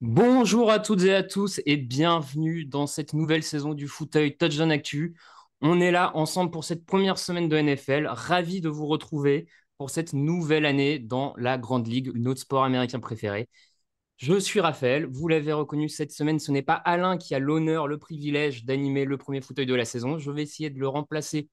Bonjour à toutes et à tous et bienvenue dans cette nouvelle saison du fauteuil Touchdown Actu. On est là ensemble pour cette première semaine de NFL. Ravi de vous retrouver pour cette nouvelle année dans la Grande Ligue, notre sport américain préféré. Je suis Raphaël, vous l'avez reconnu cette semaine, ce n'est pas Alain qui a l'honneur, le privilège d'animer le premier fauteuil de la saison. Je vais essayer de le remplacer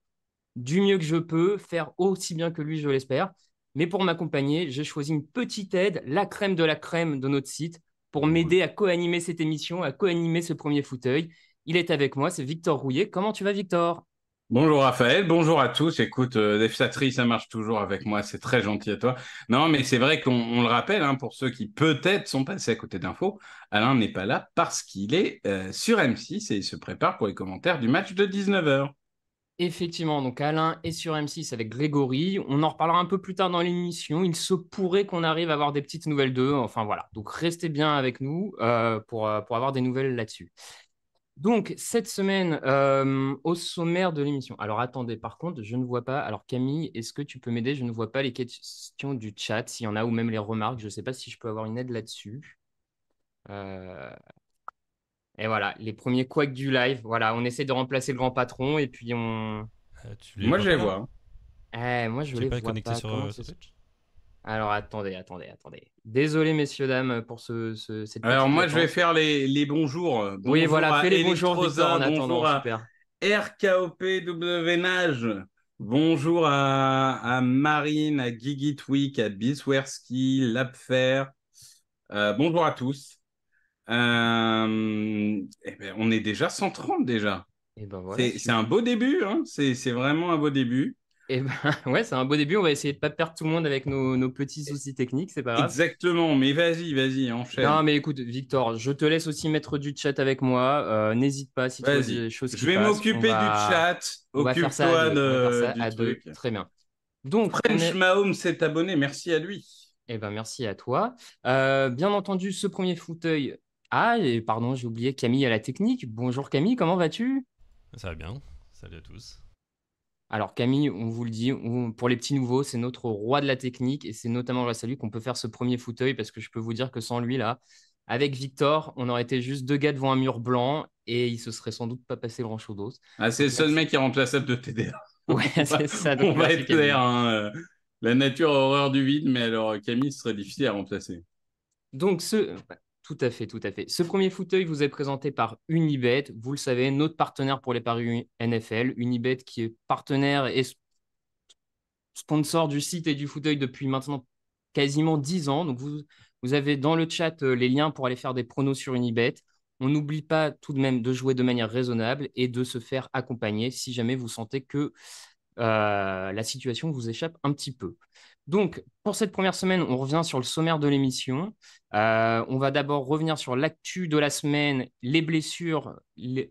du mieux que je peux, faire aussi bien que lui, je l'espère. Mais pour m'accompagner, j'ai choisi une petite aide, la crème de la crème de notre site, pour m'aider à co-animer cette émission, à co-animer ce premier fauteuil. Il est avec moi, c'est Victor Rouillet. Comment tu vas, Victor? Bonjour Raphaël, bonjour à tous. Écoute, les flatteries, ça marche toujours avec moi, c'est très gentil à toi. Non, mais c'est vrai qu'on le rappelle, hein, pour ceux qui peut-être sont passés à côté d'infos, Alain n'est pas là parce qu'il est sur M6 et il se prépare pour les commentaires du match de 19h. Effectivement, donc Alain est sur M6 avec Grégory. On en reparlera un peu plus tard dans l'émission. Il se pourrait qu'on arrive à avoir des petites nouvelles d'eux. Enfin voilà, donc restez bien avec nous pour avoir des nouvelles là-dessus. Donc, cette semaine, au sommaire de l'émission. Alors, attendez, par contre, je ne vois pas. Alors, Camille, est-ce que tu peux m'aider? Je ne vois pas les questions du chat, s'il y en a, ou même les remarques. Je ne sais pas si je peux avoir une aide là-dessus. Euh, Et voilà, les premiers couacs du live. Voilà, on essaie de remplacer le grand patron et puis on. Tu les Moi, vois je pas les là? vois, hein. Moi, je Tu es les pas vois connecté pas. sur, Comment sur c'est ça? Twitch? Alors, attendez. Désolé, messieurs, dames, pour cette Alors petite moi, je vais latence. faire les bonjours. Oui, Bonjour voilà, à fais les bonjours, Victor, en Electrosa, attendant. bonjour à Super. RKOPW Nage, bonjour à Marine, à Gigi Tweak, à Biswerski, Lapfer. Bonjour à tous. On est déjà 130 déjà. Et ben voilà, C'est un beau début, hein. C'est vraiment un beau début. Et ben, ouais, c'est un beau début. On va essayer de pas perdre tout le monde avec nos petits soucis techniques, c'est pas grave. Exactement, mais vas-y, enchaîne. Non, mais écoute, Victor, je te laisse aussi mettre du chat avec moi. N'hésite pas si tu vois Vas-y. des choses Je qui vais passent. On m'occuper du va, chat. on va faire ça à Occupe-toi deux. On va faire ça du à deux. truc. Très bien. Donc, on French est. Mahome s'est abonné, merci à lui. Eh ben, merci à toi. Bien entendu, ce premier fauteuil. Ah, et pardon, j'ai oublié Camille à la technique. Bonjour Camille, comment vas-tu? Ça va bien. Salut à tous. Alors Camille, on vous le dit, pour les petits nouveaux, c'est notre roi de la technique et c'est notamment grâce à lui qu'on peut faire ce premier fauteuil parce que je peux vous dire que sans lui, là, avec Victor, on aurait été juste deux gars devant un mur blanc et il se serait sans doute pas passé grand-chose. Ah, c'est Donc le seul merci. mec qui est remplaçable de TDA. Ouais, On va, c'est ça, donc on va merci être clair, Camille. hein. La nature a horreur du vide, mais alors Camille serait difficile à remplacer. Donc tout à fait, tout à fait. Ce premier fauteuil vous est présenté par Unibet, vous le savez, notre partenaire pour les paris NFL. Unibet qui est partenaire et sponsor du site et du fauteuil depuis maintenant quasiment 10 ans. Donc, vous avez dans le chat les liens pour aller faire des pronos sur Unibet. On n'oublie pas tout de même de jouer de manière raisonnable et de se faire accompagner si jamais vous sentez que la situation vous échappe un petit peu. Donc, pour cette première semaine, on revient sur le sommaire de l'émission. On va d'abord revenir sur l'actu de la semaine, les blessures, et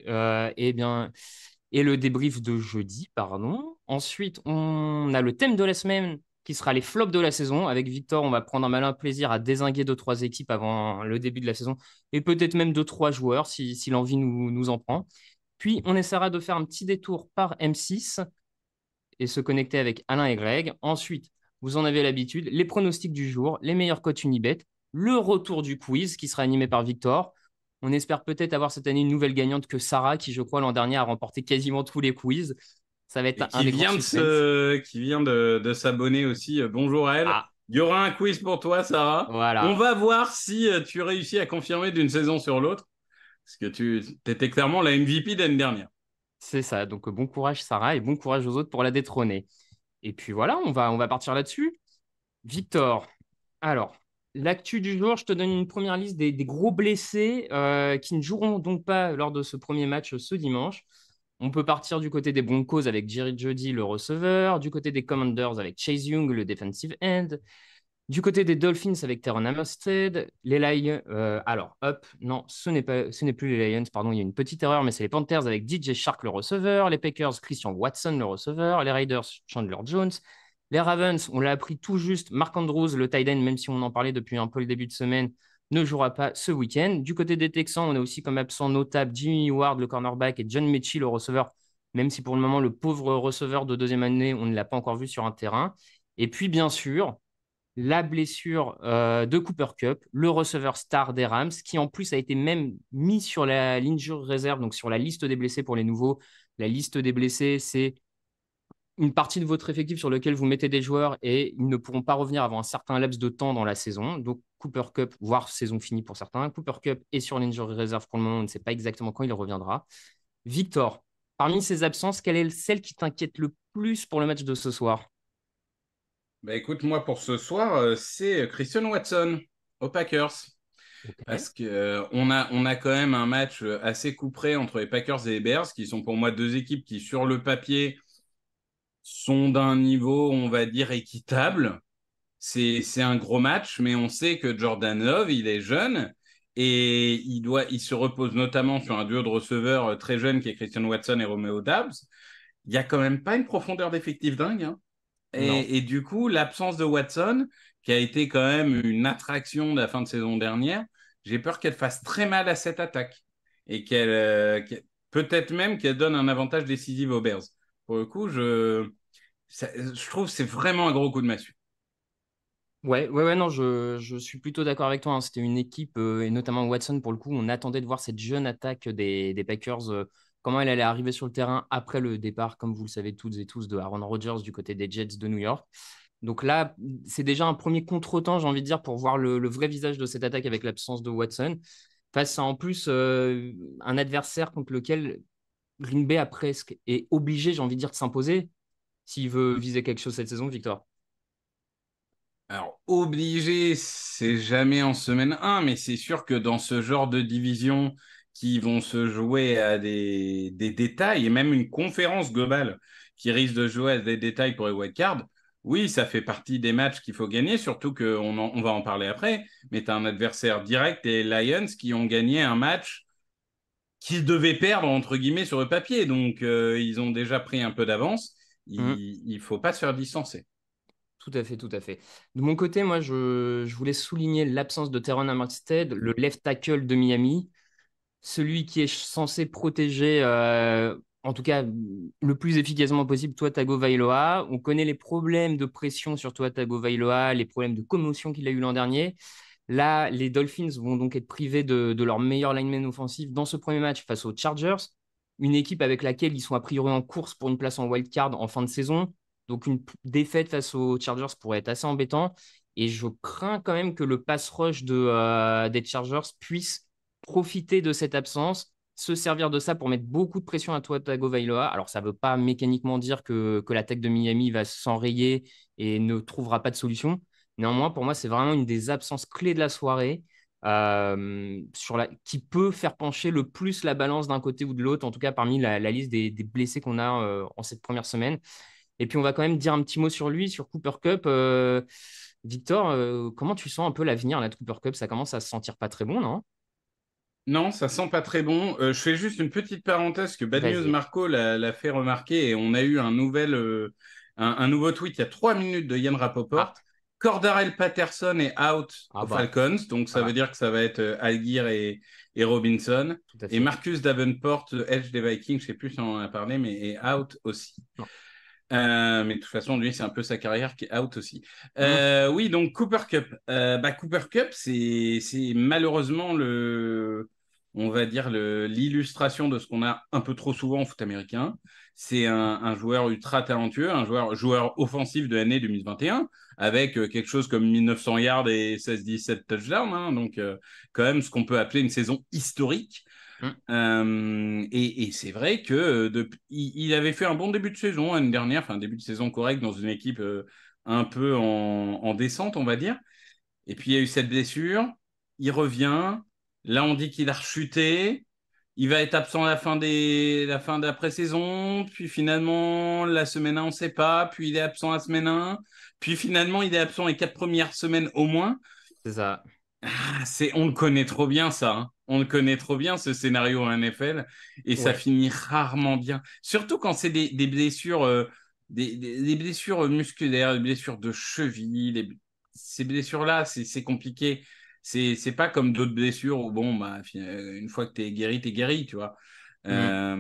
le débrief de jeudi, pardon. Ensuite, on a le thème de la semaine qui sera les flops de la saison. Avec Victor, on va prendre un malin plaisir à dézinguer deux, trois équipes avant le début de la saison et peut-être même deux, trois joueurs si l'envie nous en prend. Puis, on essaiera de faire un petit détour par M6 et se connecter avec Alain et Greg. Ensuite, vous en avez l'habitude, les pronostics du jour, les meilleurs coachs Unibet, le retour du quiz qui sera animé par Victor. On espère peut-être avoir cette année une nouvelle gagnante que Sarah, qui je crois l'an dernier a remporté quasiment tous les quiz. Ça va Et être un qui des grands vient suspens. qui vient de s'abonner aussi. Bonjour à elle. Ah, Il y aura un quiz pour toi, Sarah. On voilà. va voir si tu réussis à confirmer d'une saison sur l'autre. Parce que tu étais clairement la MVP d'année dernière. C'est ça. Donc bon courage Sarah et bon courage aux autres pour la détrôner. Et puis voilà, on va partir là-dessus. Victor, alors, l'actu du jour, je te donne une première liste des gros blessés qui ne joueront donc pas lors de ce premier match ce dimanche. On peut partir du côté des Broncos avec Jerry Jeudy, le receveur, du côté des Commanders avec Chase Young, le defensive end, du côté des Dolphins avec Teron Armstead, les Lions, alors, hop, non, ce n'est plus les Lions, pardon, il y a une petite erreur, mais c'est les Panthers avec DJ Shark, le receveur, les Packers, Christian Watson, le receveur, les Raiders, Chandler Jones, les Ravens, on l'a appris tout juste, Mark Andrews, le tight end, même si on en parlait depuis un peu le début de semaine, ne jouera pas ce week-end. Du côté des Texans, on a aussi comme absent notable Jimmy Ward, le cornerback, et John Mechie, le receveur, même si pour le moment, le pauvre receveur de deuxième année, on ne l'a pas encore vu sur un terrain. Et puis, bien sûr, la blessure de Cooper Kupp, le receveur star des Rams, qui en plus a été même mis sur la l'injury reserve, donc sur la liste des blessés pour les nouveaux. La liste des blessés, c'est une partie de votre effectif sur lequel vous mettez des joueurs et ils ne pourront pas revenir avant un certain laps de temps dans la saison. Donc Cooper Kupp, voire saison finie pour certains. Cooper Kupp est sur l'injury reserve pour le moment, on ne sait pas exactement quand il reviendra. Victor, parmi ces absences, quelle est celle qui t'inquiète le plus pour le match de ce soir? Bah écoute, moi pour ce soir, c'est Christian Watson aux Packers. Ok. Parce que on a quand même un match assez couperé entre les Packers et les Bears, qui sont pour moi deux équipes qui, sur le papier, sont d'un niveau, on va dire, équitable. C'est un gros match, mais on sait que Jordan Love, il est jeune et il se repose notamment sur un duo de receveurs très jeunes qui est Christian Watson et Romeo Doubs. Il n'y a quand même pas une profondeur d'effectif dingue, hein. Non. Et du coup, l'absence de Watson, qui a été quand même une attraction de la fin de saison dernière, j'ai peur qu'elle fasse très mal à cette attaque et peut-être même qu'elle donne un avantage décisif aux Bears. Pour le coup, je trouve que c'est vraiment un gros coup de massue. Ouais, non, je suis plutôt d'accord avec toi, hein. C'était une équipe, et notamment Watson, pour le coup, on attendait de voir cette jeune attaque des Packers, comment elle allait arriver sur le terrain après le départ, comme vous le savez toutes et tous, de Aaron Rodgers du côté des Jets de New York. Donc là, c'est déjà un premier contretemps, j'ai envie de dire, pour voir le vrai visage de cette attaque avec l'absence de Watson, face à en plus un adversaire contre lequel Green Bay a presque est obligé, j'ai envie de dire, de s'imposer s'il veut viser quelque chose cette saison, Victor. Alors, obligé, c'est jamais en semaine 1, mais c'est sûr que dans ce genre de division qui vont se jouer à des détails, et même une conférence globale qui risque de jouer à des détails pour les wildcards, oui, ça fait partie des matchs qu'il faut gagner, surtout on va en parler après, mais tu as un adversaire direct, les Lions, qui ont gagné un match qu'ils devaient perdre, entre guillemets, sur le papier. Donc, ils ont déjà pris un peu d'avance. Il ne faut pas se faire distancer. Tout à fait, tout à fait. De mon côté, moi, je voulais souligner l'absence de Teron Armstead, le left tackle de Miami, celui qui est censé protéger, en tout cas, le plus efficacement possible, Tua Tagovailoa. On connaît les problèmes de pression sur Tua Tagovailoa, les problèmes de commotion qu'il a eu l'an dernier. Là, les Dolphins vont donc être privés de leur meilleur lineman offensif dans ce premier match face aux Chargers, une équipe avec laquelle ils sont a priori en course pour une place en wild card en fin de saison. Donc une défaite face aux Chargers pourrait être assez embêtant. Et je crains quand même que le pass rush des Chargers puisse profiter de cette absence, se servir de ça pour mettre beaucoup de pression à Tua Tagovailoa. Alors ça ne veut pas mécaniquement dire que l'attaque de Miami va s'enrayer et ne trouvera pas de solution. Néanmoins, pour moi, c'est vraiment une des absences clés de la soirée, qui peut faire pencher le plus la balance d'un côté ou de l'autre, en tout cas parmi la liste des blessés qu'on a en cette première semaine. Et puis, on va quand même dire un petit mot sur lui, sur Cooper Cup. Victor, comment tu sens un peu l'avenir là, de Cooper Cup? Ça commence à se sentir pas très bon, non? Non, ça sent pas très bon. Je fais juste une petite parenthèse que Bad News Vas-y. Marco l'a fait remarquer et on a eu un nouveau tweet il y a 3 minutes de Yann Ah, Rapoport. Cordarrelle Patterson est out ah aux bah, Falcons, donc ça veut voilà, dire que ça va être Algier et Robinson. tout à Et fait. Marcus Davenport, edge des Vikings, je sais plus si on en a parlé, mais est out aussi. Non. Mais de toute façon, lui, c'est un peu sa carrière qui est out aussi. Mmh. Oui, donc Cooper Cup. Cooper Cup, c'est malheureusement on va dire l'illustration de ce qu'on a un peu trop souvent en foot américain. C'est un joueur ultra talentueux, un joueur offensif de l'année 2021, avec quelque chose comme 1900 yards et 16-17 touchdowns, hein, donc quand même ce qu'on peut appeler une saison historique. Mmh. Et c'est vrai que il avait fait un bon début de saison l'année dernière, enfin un début de saison correct dans une équipe un peu en descente, on va dire. Et puis il y a eu cette blessure, il revient. Là, on dit qu'il a rechuté. Il va être absent à la fin de la pré-saison. Puis finalement, la semaine 1, on ne sait pas. Puis il est absent la semaine 1. Puis finalement, il est absent les 4 premières semaines au moins. C'est ça. On le connaît trop bien, ça, hein. On le connaît trop bien, ce scénario en NFL, et ça Ouais. finit rarement bien. Surtout quand c'est des blessures, des blessures musculaires, des blessures de cheville. Ces blessures-là, c'est compliqué. C'est pas comme d'autres blessures où, bon, bah, une fois que t'es guéri, tu vois. Mmh.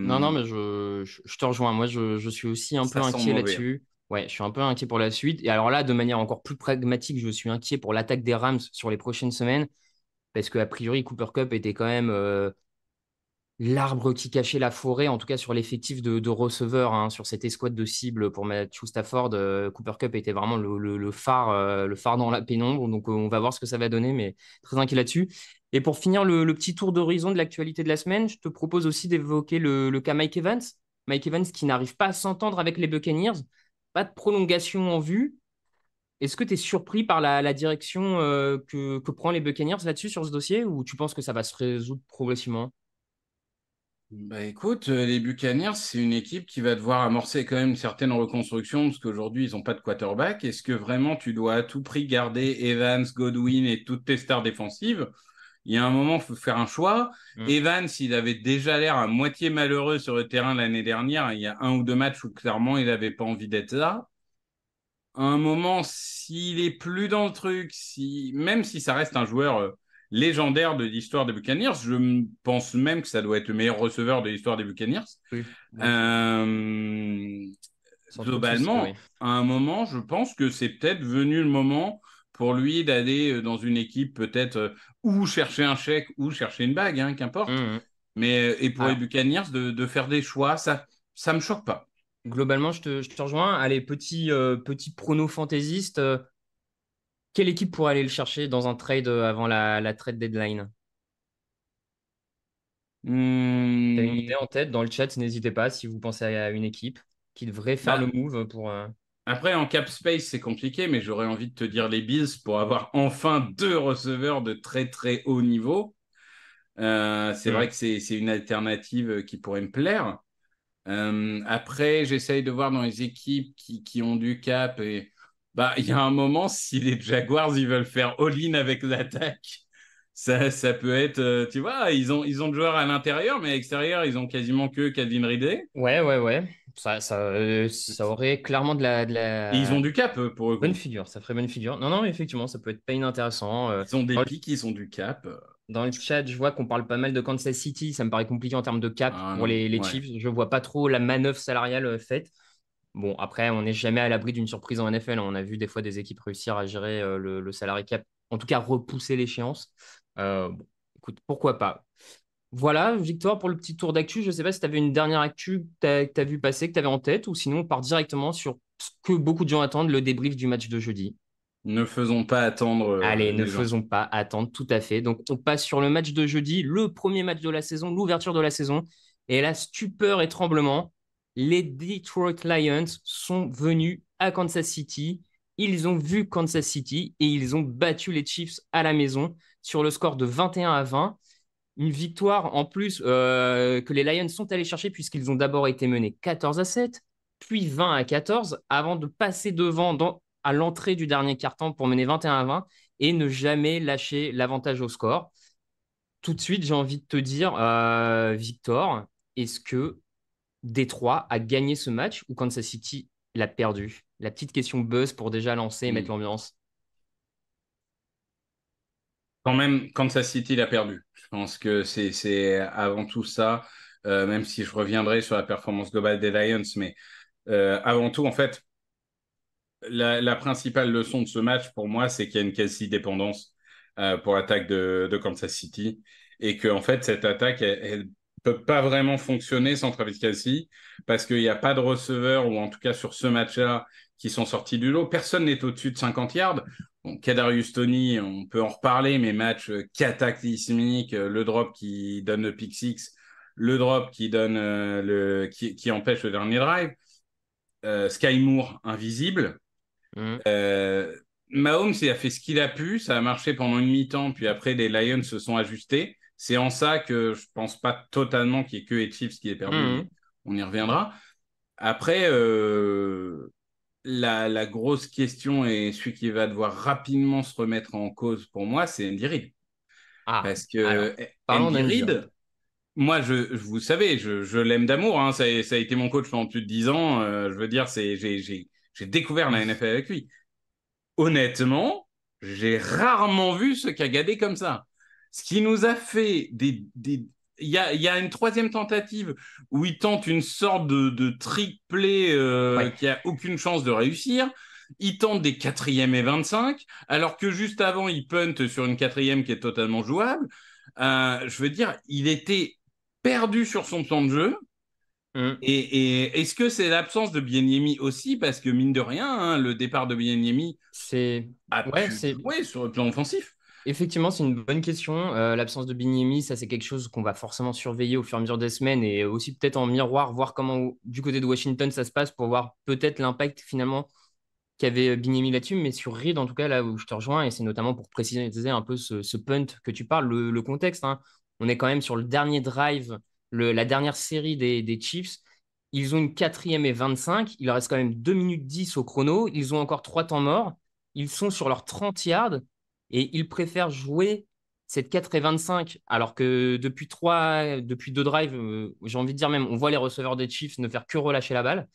Non, non, Euh, mais je te rejoins. Moi, je suis aussi un peu Ça sent inquiet mauvais, hein. là-dessus. Ouais, je suis un peu inquiet pour la suite. Et alors là, de manière encore plus pragmatique, je suis inquiet pour l'attaque des Rams sur les prochaines semaines. Parce qu'a priori, Cooper Kupp était quand même l'arbre qui cachait la forêt, en tout cas sur l'effectif de receveurs, hein, sur cette escouade de cible pour Matthew Stafford. Cooper Kupp était vraiment le phare dans la pénombre. Donc on va voir ce que ça va donner, mais très inquiet là-dessus. Et pour finir le petit tour d'horizon de l'actualité de la semaine, je te propose aussi d'évoquer le cas Mike Evans. Mike Evans qui n'arrive pas à s'entendre avec les Buccaneers. Pas de prolongation en vue. Est-ce que tu es surpris par la direction que prend les Buccaneers là-dessus, sur ce dossier, ou tu penses que ça va se résoudre progressivement? Bah écoute, les Buccaneers, c'est une équipe qui va devoir amorcer quand même une certaine reconstruction parce qu'aujourd'hui, ils n'ont pas de quarterback. Est-ce que vraiment tu dois à tout prix garder Evans, Godwin et toutes tes stars défensives? Il y a un moment, il faut faire un choix. Mm. Evans, il avait déjà l'air à moitié malheureux sur le terrain l'année dernière. Il y a un ou deux matchs où clairement, il n'avait pas envie d'être là. À un moment, s'il est plus dans le truc, même si ça reste un joueur légendaire de l'histoire des Buccaneers, pense même que ça doit être le meilleur receveur de l'histoire des Buccaneers. Oui, Euh, sans trop de soucis, oui. Globalement, à un moment, je pense que c'est peut-être venu le moment pour lui d'aller dans une équipe peut-être ou chercher un chèque ou chercher une bague, hein, qu'importe. Mhm. Mais et pour les Alors, Buccaneers de faire des choix, ça me choque pas. globalement, je te rejoins. Allez, petit prono fantaisiste. Quelle équipe pourrait aller le chercher dans un trade avant la trade deadline? T'as une Hum, idée en tête dans le chat? N'hésitez pas si vous pensez à une équipe qui devrait faire le bah, move pour. Après, en cap space, c'est compliqué, mais j'aurais envie de te dire les Bills pour avoir enfin deux receveurs de très très haut niveau. C'est vrai Hmm. que c'est une alternative qui pourrait me plaire. Après, j'essaye de voir dans les équipes qui ont du cap et bah il y a un moment si les Jaguars ils veulent faire all-in avec l'attaque, ça peut être tu vois ils ont de joueurs à l'intérieur mais à l'extérieur ils ont quasiment que Calvin Ridley Ouais, ouais, ouais. Ça aurait clairement de et ils la ont du cap pour eux. bonne figure. Ça ferait bonne figure. Non, non, effectivement, ça peut être pas inintéressant. Ils ont des pics, ils ont du cap. Dans le chat, je vois qu'on parle pas mal de Kansas City. Ça me paraît compliqué en termes de cap Ah pour non, les ouais. Chiefs. Je vois pas trop la manœuvre salariale faite. Bon, après, on n'est jamais à l'abri d'une surprise en NFL. On a vu des fois des équipes réussir à gérer le salary cap, en tout cas repousser l'échéance. Bon, écoute, pourquoi pas. Voilà, Victor, pour le petit tour d'actu. Je ne sais pas si tu avais une dernière actu que tu as vu passer, que tu avais en tête, ou sinon on part directement sur ce que beaucoup de gens attendent, le débrief du match de jeudi. Ne faisons pas attendre Allez, ne les gens. faisons pas attendre, tout à fait. Donc, on passe sur le match de jeudi, le premier match de la saison, l'ouverture de la saison. Et là, stupeur et tremblement, les Detroit Lions sont venus à Kansas City. Ils ont vu Kansas City et ils ont battu les Chiefs à la maison sur le score de 21-20. Une victoire en plus que les Lions sont allés chercher puisqu'ils ont d'abord été menés 14-7, puis 20-14, avant de passer devant à l'entrée du dernier quart-temps pour mener 21-20 et ne jamais lâcher l'avantage au score. Tout de suite, j'ai envie de te dire, Victor, est-ce que Détroit a gagné ce match ou Kansas City l'a perdu? La petite question buzz pour déjà lancer et mettre Hmm. l'ambiance. Quand même, Kansas City l'a perdu. Je pense que c'est avant tout ça, même si je reviendrai sur la performance globale des Lions, mais avant tout, en fait, la principale leçon de ce match pour moi, c'est qu'il y a une quasi-dépendance pour l'attaque de Kansas City et que en fait, cette attaque, elle peut pas vraiment fonctionner sans Travis Kelce parce qu'il n'y a pas de receveur ou en tout cas sur ce match-là qui sont sortis du lot. Personne n'est au-dessus de 50 yards. Bon, Kadarius Toney, on peut en reparler, mais match cataclysmique, le drop qui donne le pick six, le drop qui donne qui empêche le dernier drive. Sky Moore invisible. Mmh. Euh, Mahomes, il a fait ce qu'il a pu, ça a marché pendant une mi-temps, puis après les Lions se sont ajustés. C'est en ça que je pense pas totalement qu'il y ait que les Chiefs qui aient perdu, mais Mmh. on y reviendra. Après, la grosse question et celui qui va devoir rapidement se remettre en cause pour moi, c'est Andy Reid. Ah, Parce que alors, parlons Andy d'Andy Reid, Reid. moi, vous savez, je l'aime d'amour. Hein, ça a été mon coach pendant plus de 10 ans. Je veux dire, j'ai découvert la NFL avec lui. Honnêtement, j'ai rarement vu ce Kagadé comme ça. Ce qui nous a fait il y a une troisième tentative où il tente une sorte de trick play qui a aucune chance de réussir. Il tente des 4e et 25, alors que juste avant, il punt sur une 4e qui est totalement jouable. Je veux dire, il était perdu sur son plan de jeu. Et est-ce que c'est l'absence de Bieniemy aussi? Parce que mine de rien, hein, le départ de Bieniemy a Ouais, pu jouer sur le plan offensif. effectivement, c'est une bonne question. L'absence de Bignemi, ça c'est quelque chose qu'on va forcément surveiller au fur et à mesure des semaines et aussi peut-être en miroir, voir comment du côté de Washington ça se passe pour voir peut-être l'impact finalement qu'avait Bignemi là-dessus. Mais sur Reed, en tout cas, là où je te rejoins, et c'est notamment pour préciser un peu ce punt que tu parles, le contexte, hein. On est quand même sur le dernier drive, la dernière série des Chiefs. Ils ont une 4e et 25. Il leur reste quand même 2 minutes 10 au chrono. Ils ont encore 3 temps morts. Ils sont sur leurs 30 yards et ils préfèrent jouer cette 4 et 25 alors que depuis 2 drives, j'ai envie de dire même, on voit les receveurs des Chiefs ne faire que relâcher la balle.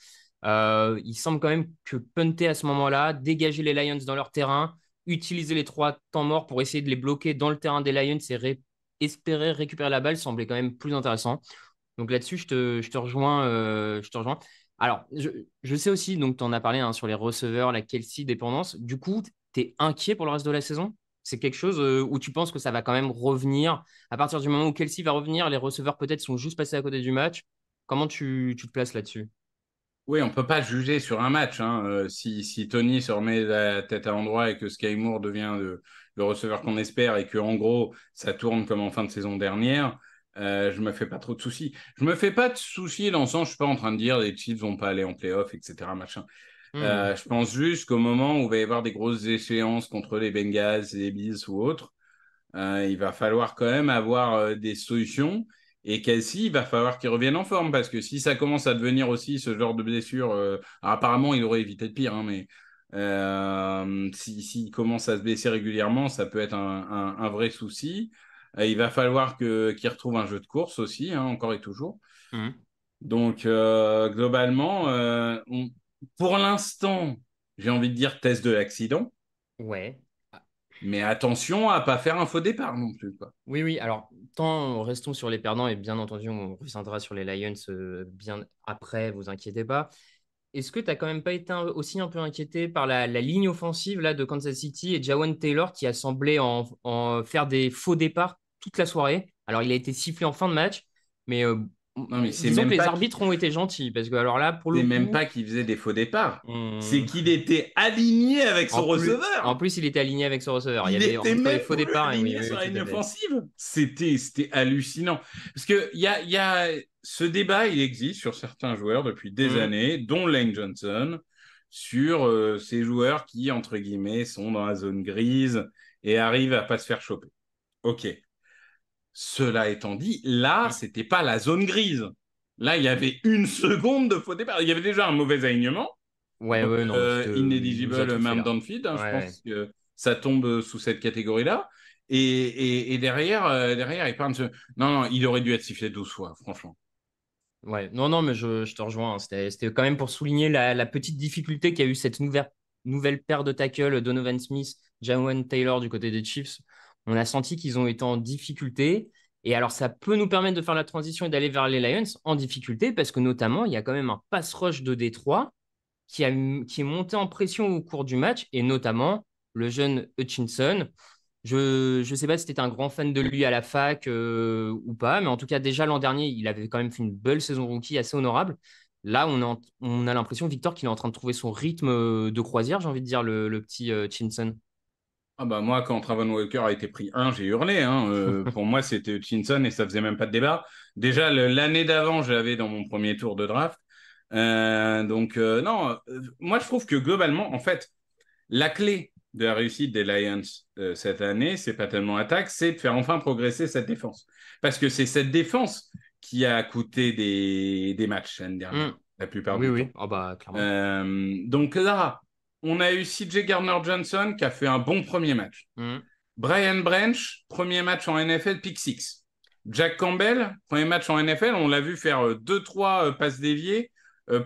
Il semble quand même que punter à ce moment-là, dégager les Lions dans leur terrain, utiliser les 3 temps morts pour essayer de les bloquer dans le terrain des Lions et espérer récupérer la balle semblait quand même plus intéressant. Donc là-dessus, je te rejoins. Je te rejoins. Alors, je sais aussi, donc tu en as parlé hein, sur les receveurs, la Kelsey dépendance. Du coup, tu es inquiet pour le reste de la saison? C'est quelque chose où tu penses que ça va quand même revenir. À partir du moment où Kelsey va revenir, les receveurs peut-être sont juste passés à côté du match. Comment tu te places là-dessus? Oui, on ne peut pas juger sur un match, hein. Si Tony se remet la tête à l'endroit et que Sky Moore devient le receveur qu'on espère et que en gros ça tourne comme en fin de saison dernière, je me fais pas trop de soucis. Je me fais pas de soucis dans le sens, je suis pas en train de dire les Chiefs vont pas aller en playoff, etc. Machin. Hmm. Je pense juste qu'au moment où il va y avoir des grosses échéances contre les Bengals, les Bills ou autres, il va falloir quand même avoir des solutions. Et Kelsey, il va falloir qu'il revienne en forme parce que si ça commence à devenir aussi ce genre de blessure, alors apparemment il aurait évité le pire, hein, mais s'il commence à se blesser régulièrement, ça peut être un vrai souci. Il va falloir qu'il retrouve un jeu de course aussi, hein, encore et toujours. Hmm. Donc globalement, pour l'instant, j'ai envie de dire test de l'accident, Ouais. mais attention à pas faire un faux départ non plus, quoi. Oui, oui. Alors, tant restons sur les perdants et bien entendu, on reviendra sur les Lions bien après, vous inquiétez pas. Est-ce que tu n'as quand même pas été aussi un peu inquiété par la ligne offensive là, de Kansas City et Jawan Taylor qui a semblé en faire des faux départs toute la soirée? Alors, il a été sifflé en fin de match, mais Non, mais disons que les arbitres ont été gentils parce que alors là, pour le c'est même coup, pas qu'il faisait des faux départs. C'est on- qu'il était aligné avec son en receveur. plus, il était aligné avec son receveur. Il y Il avait était entre les même faux plus départs et oui, aligné oui, sur oui, la tout ligne à fait. offensive. C'était hallucinant. Parce que il y a ce débat, il existe sur certains joueurs depuis des Hum, années, dont Lane Johnson, sur ces joueurs qui, entre guillemets, sont dans la zone grise et arrivent à pas se faire choper. Ok. Cela étant dit, là, hum. c'était pas la zone grise. Là, il y avait une seconde de faux départ. Il y avait déjà un mauvais alignement. Ouais, Donc, ouais, non, il nous a inéligible tout fait même là. downfield, hein, Ouais, je ouais. pense que ça tombe sous cette catégorie-là. Et derrière, il parle de... Non, non, il aurait dû être sifflé 12 fois, franchement. Ouais, non, non, mais je te rejoins, hein. C'était quand même pour souligner la petite difficulté qu'a eu cette nouvelle paire de tackles, Donovan Smith, Jawan Taylor du côté des Chiefs. On a senti qu'ils ont été en difficulté. Et alors, ça peut nous permettre de faire la transition et d'aller vers les Lions en difficulté parce que notamment, il y a quand même un pass rush de Détroit qui est monté en pression au cours du match et notamment le jeune Hutchinson. Je ne sais pas si tu étais un grand fan de lui à la fac ou pas, mais en tout cas, déjà l'an dernier, il avait quand même fait une belle saison rookie assez honorable. Là, on a l'impression, Victor, qu'il est en train de trouver son rythme de croisière, j'ai envie de dire, le petit Chinson. Ah bah moi, quand Travon Walker a été pris 1, j'ai hurlé, hein. Pour moi, c'était Hutchinson et ça faisait même pas de débat. Déjà, l'année d'avant, je l'avais dans mon premier tour de draft. Donc, non, moi, je trouve que globalement, en fait, la clé de la réussite des Lions cette année, c'est pas tellement l'attaque, c'est de faire enfin progresser cette défense. Parce que c'est cette défense qui a coûté des matchs l'année dernière, Hmm. la plupart Oui, du oui, temps. ah bah, clairement. Donc là, on a eu CJ Gardner-Johnson qui a fait un bon premier match. Hmm. Brian Branch, premier match en NFL, pick 6. Jack Campbell, premier match en NFL, on l'a vu faire 2-3 passes déviées,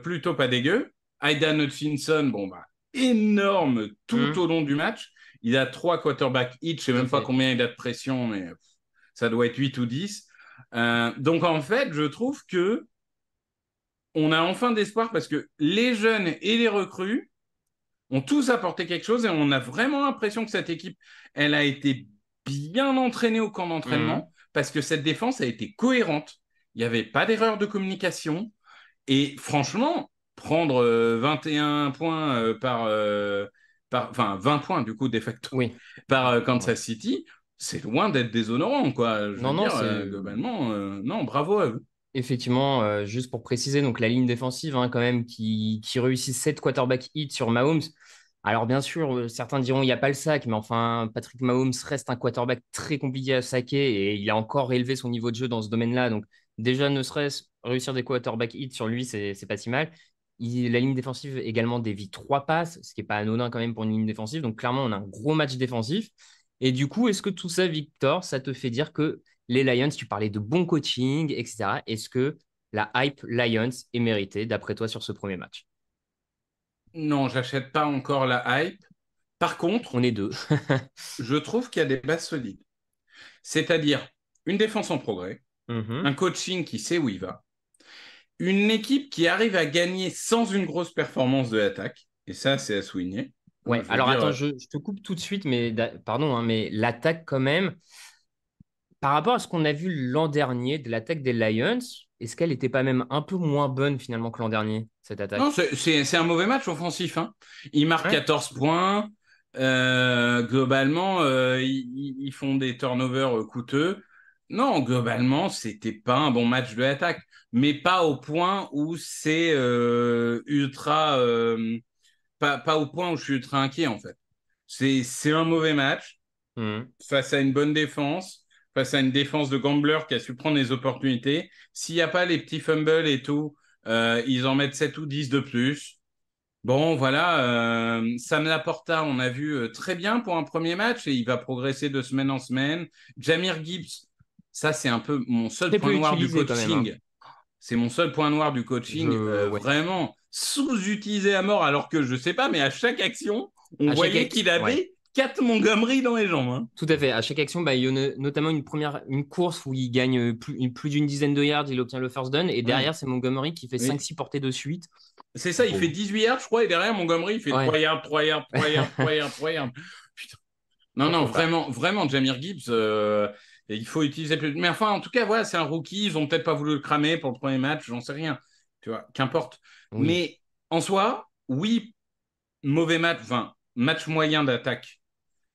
plutôt pas dégueu. Aidan Hutchinson, bon bah, énorme tout Hmm. au long du match. Il a 3 quarterbacks hit, je sais Tout à même pas fait. combien il a de pression, mais ça doit être 8 ou 10. Donc en fait, je trouve que on a enfin d'espoir parce que les jeunes et les recrues ont tous apporté quelque chose et on a vraiment l'impression que cette équipe, elle a été bien entraînée au camp Mhm. d'entraînement parce que cette défense a été cohérente. Il n'y avait pas d'erreur de communication. Et franchement, prendre 21 points enfin 20 points du coup, de facto, Oui. par Ouais. Kansas City, c'est loin d'être déshonorant, quoi. Je veux Non, non, dire, c'est globalement, non, bravo à eux. effectivement, juste pour préciser, donc la ligne défensive, hein, quand même, qui réussit 7 quarterback hits sur Mahomes. Alors, bien sûr, certains diront il n'y a pas le sac, mais enfin, Patrick Mahomes reste un quarterback très compliqué à saquer et il a encore élevé son niveau de jeu dans ce domaine-là. Donc, déjà, ne serait-ce réussir des quarterback hits sur lui, c'est pas si mal. La ligne défensive également dévie 3 passes, ce qui n'est pas anodin quand même pour une ligne défensive. Donc, clairement, on a un gros match défensif. Et du coup, est-ce que tout ça, Victor, ça te fait dire que les Lions, tu parlais de bon coaching, etc. Est-ce que la hype Lions est méritée, d'après toi, sur ce premier match? Non, j'achète pas encore la hype. Par contre, On est deux. je trouve qu'il y a des bases solides. C'est-à-dire une défense en progrès, un Mhm. coaching qui sait où il va, une équipe qui arrive à gagner sans une grosse performance de l'attaque, et ça, c'est à souligner. Hein, Ouais, je veux alors dire, attends, je te coupe tout de suite, mais pardon, hein, mais l'attaque quand même, par rapport à ce qu'on a vu l'an dernier de l'attaque des Lions, est-ce qu'elle n'était pas même un peu moins bonne finalement que l'an dernier, cette non, attaque? c'est un mauvais match offensif. Hein. Ils marquent Ouais. 14 points. Globalement, ils font des turnovers coûteux. Non, globalement, c'était pas un bon match de l'attaque, mais pas au point où c'est ultra, pas au point où je suis ultra inquiet en fait. C'est un mauvais match Mhm. face à une bonne défense, face à une défense de gambler qui a su prendre les opportunités. S'il n'y a pas les petits fumbles et tout, ils en mettent 7 ou 10 de plus. Bon, voilà, Sam Laporta, on a vu très bien pour un premier match et il va progresser de semaine en semaine. Jamir Gibbs, ça c'est un peu mon seul Très point peu noir du utilisé quand même, hein. coaching. C'est mon seul point noir du coaching, Ouais. vraiment sous-utilisé à mort, alors que je sais pas, mais à chaque action, on À chaque voyait action, qu'il ouais. avait 4 Montgomery dans les jambes. Hein. Tout à fait. À chaque action, bah, il y en a notamment une course où il gagne plus d'une dizaine de yards, il obtient le first down. Et Ouais. derrière, c'est Montgomery qui fait cinq Mais six portées de suite. c'est Le ça, il fait pauvre. 18 yards, je crois, et derrière, Montgomery, il fait Ouais. 3 yards, 3 yards, 3 yards, 3 yards, 3 yards. Putain. Non, non, Pourquoi pas? vraiment, vraiment, Jamir Gibbs, il faut utiliser plus. Mais enfin, en tout cas, voilà, c'est un rookie. Ils ont peut-être pas voulu le cramer pour le premier match, j'en sais rien. Tu vois, qu'importe. Oui. Mais en soi, oui, mauvais match, enfin, match moyen d'attaque.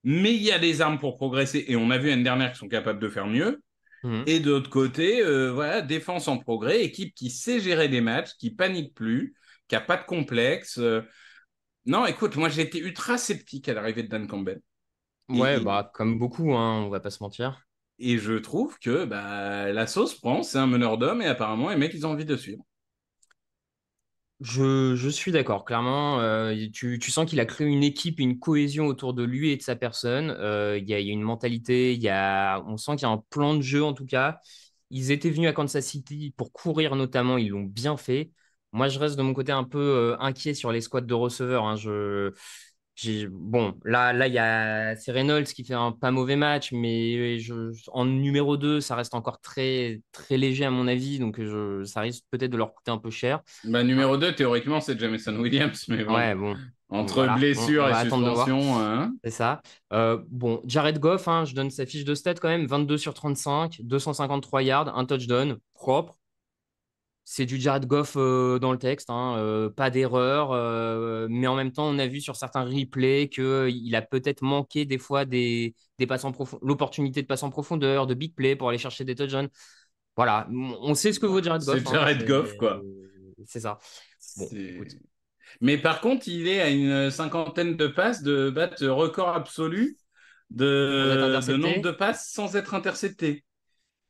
Mais il y a des armes pour progresser. Et on a vu l'année dernière qu'ils sont capables de faire mieux. Mhm. Et de l'autre côté, voilà, défense en progrès, équipe qui sait gérer des matchs, qui panique plus, qui a pas de complexe. Non, écoute, moi j'ai été ultra sceptique à l'arrivée de Dan Campbell. Ouais, Et, bah, comme beaucoup, hein, on va pas se mentir. et je trouve que bah, la sauce prend, c'est un meneur d'hommes et apparemment les mecs ils ont envie de suivre. Je suis d'accord, clairement. Tu sens qu'il a créé une équipe, une cohésion autour de lui et de sa personne. Il y a une mentalité, on sent qu'il y a un plan de jeu en tout cas. Ils étaient venus à Kansas City pour courir notamment, ils l'ont bien fait. Moi, je reste de mon côté un peu inquiet sur les squads de receveurs, hein. Bon, là, c'est Reynolds qui fait un pas mauvais match, mais en numéro 2 ça reste encore très, très léger à mon avis, donc ça risque peut-être de leur coûter un peu cher. Bah, numéro 2 théoriquement, c'est Jameson Williams, mais bon, Ouais, bon, entre voilà, on blessure et va attendre de voir. suspension, hein. C'est ça. Bon, Jared Goff, hein, je donne sa fiche de stats quand même, 22 sur 35, 253 yards, un touchdown, propre. C'est du Jared Goff dans le texte, hein, pas d'erreur, mais en même temps, on a vu sur certains replays qu'il a peut-être manqué des fois des passes en l'opportunité de passer en profondeur, de big play pour aller chercher des touchdowns. Voilà, on sait ce que vaut Jared C'est Goff, hein, Jared Goff, quoi. c'est ça. Bon, C'est... écoute. Mais par contre, il est à une cinquantaine de passes de battre record absolu Sans être de nombre intercepté. de passes sans être intercepté.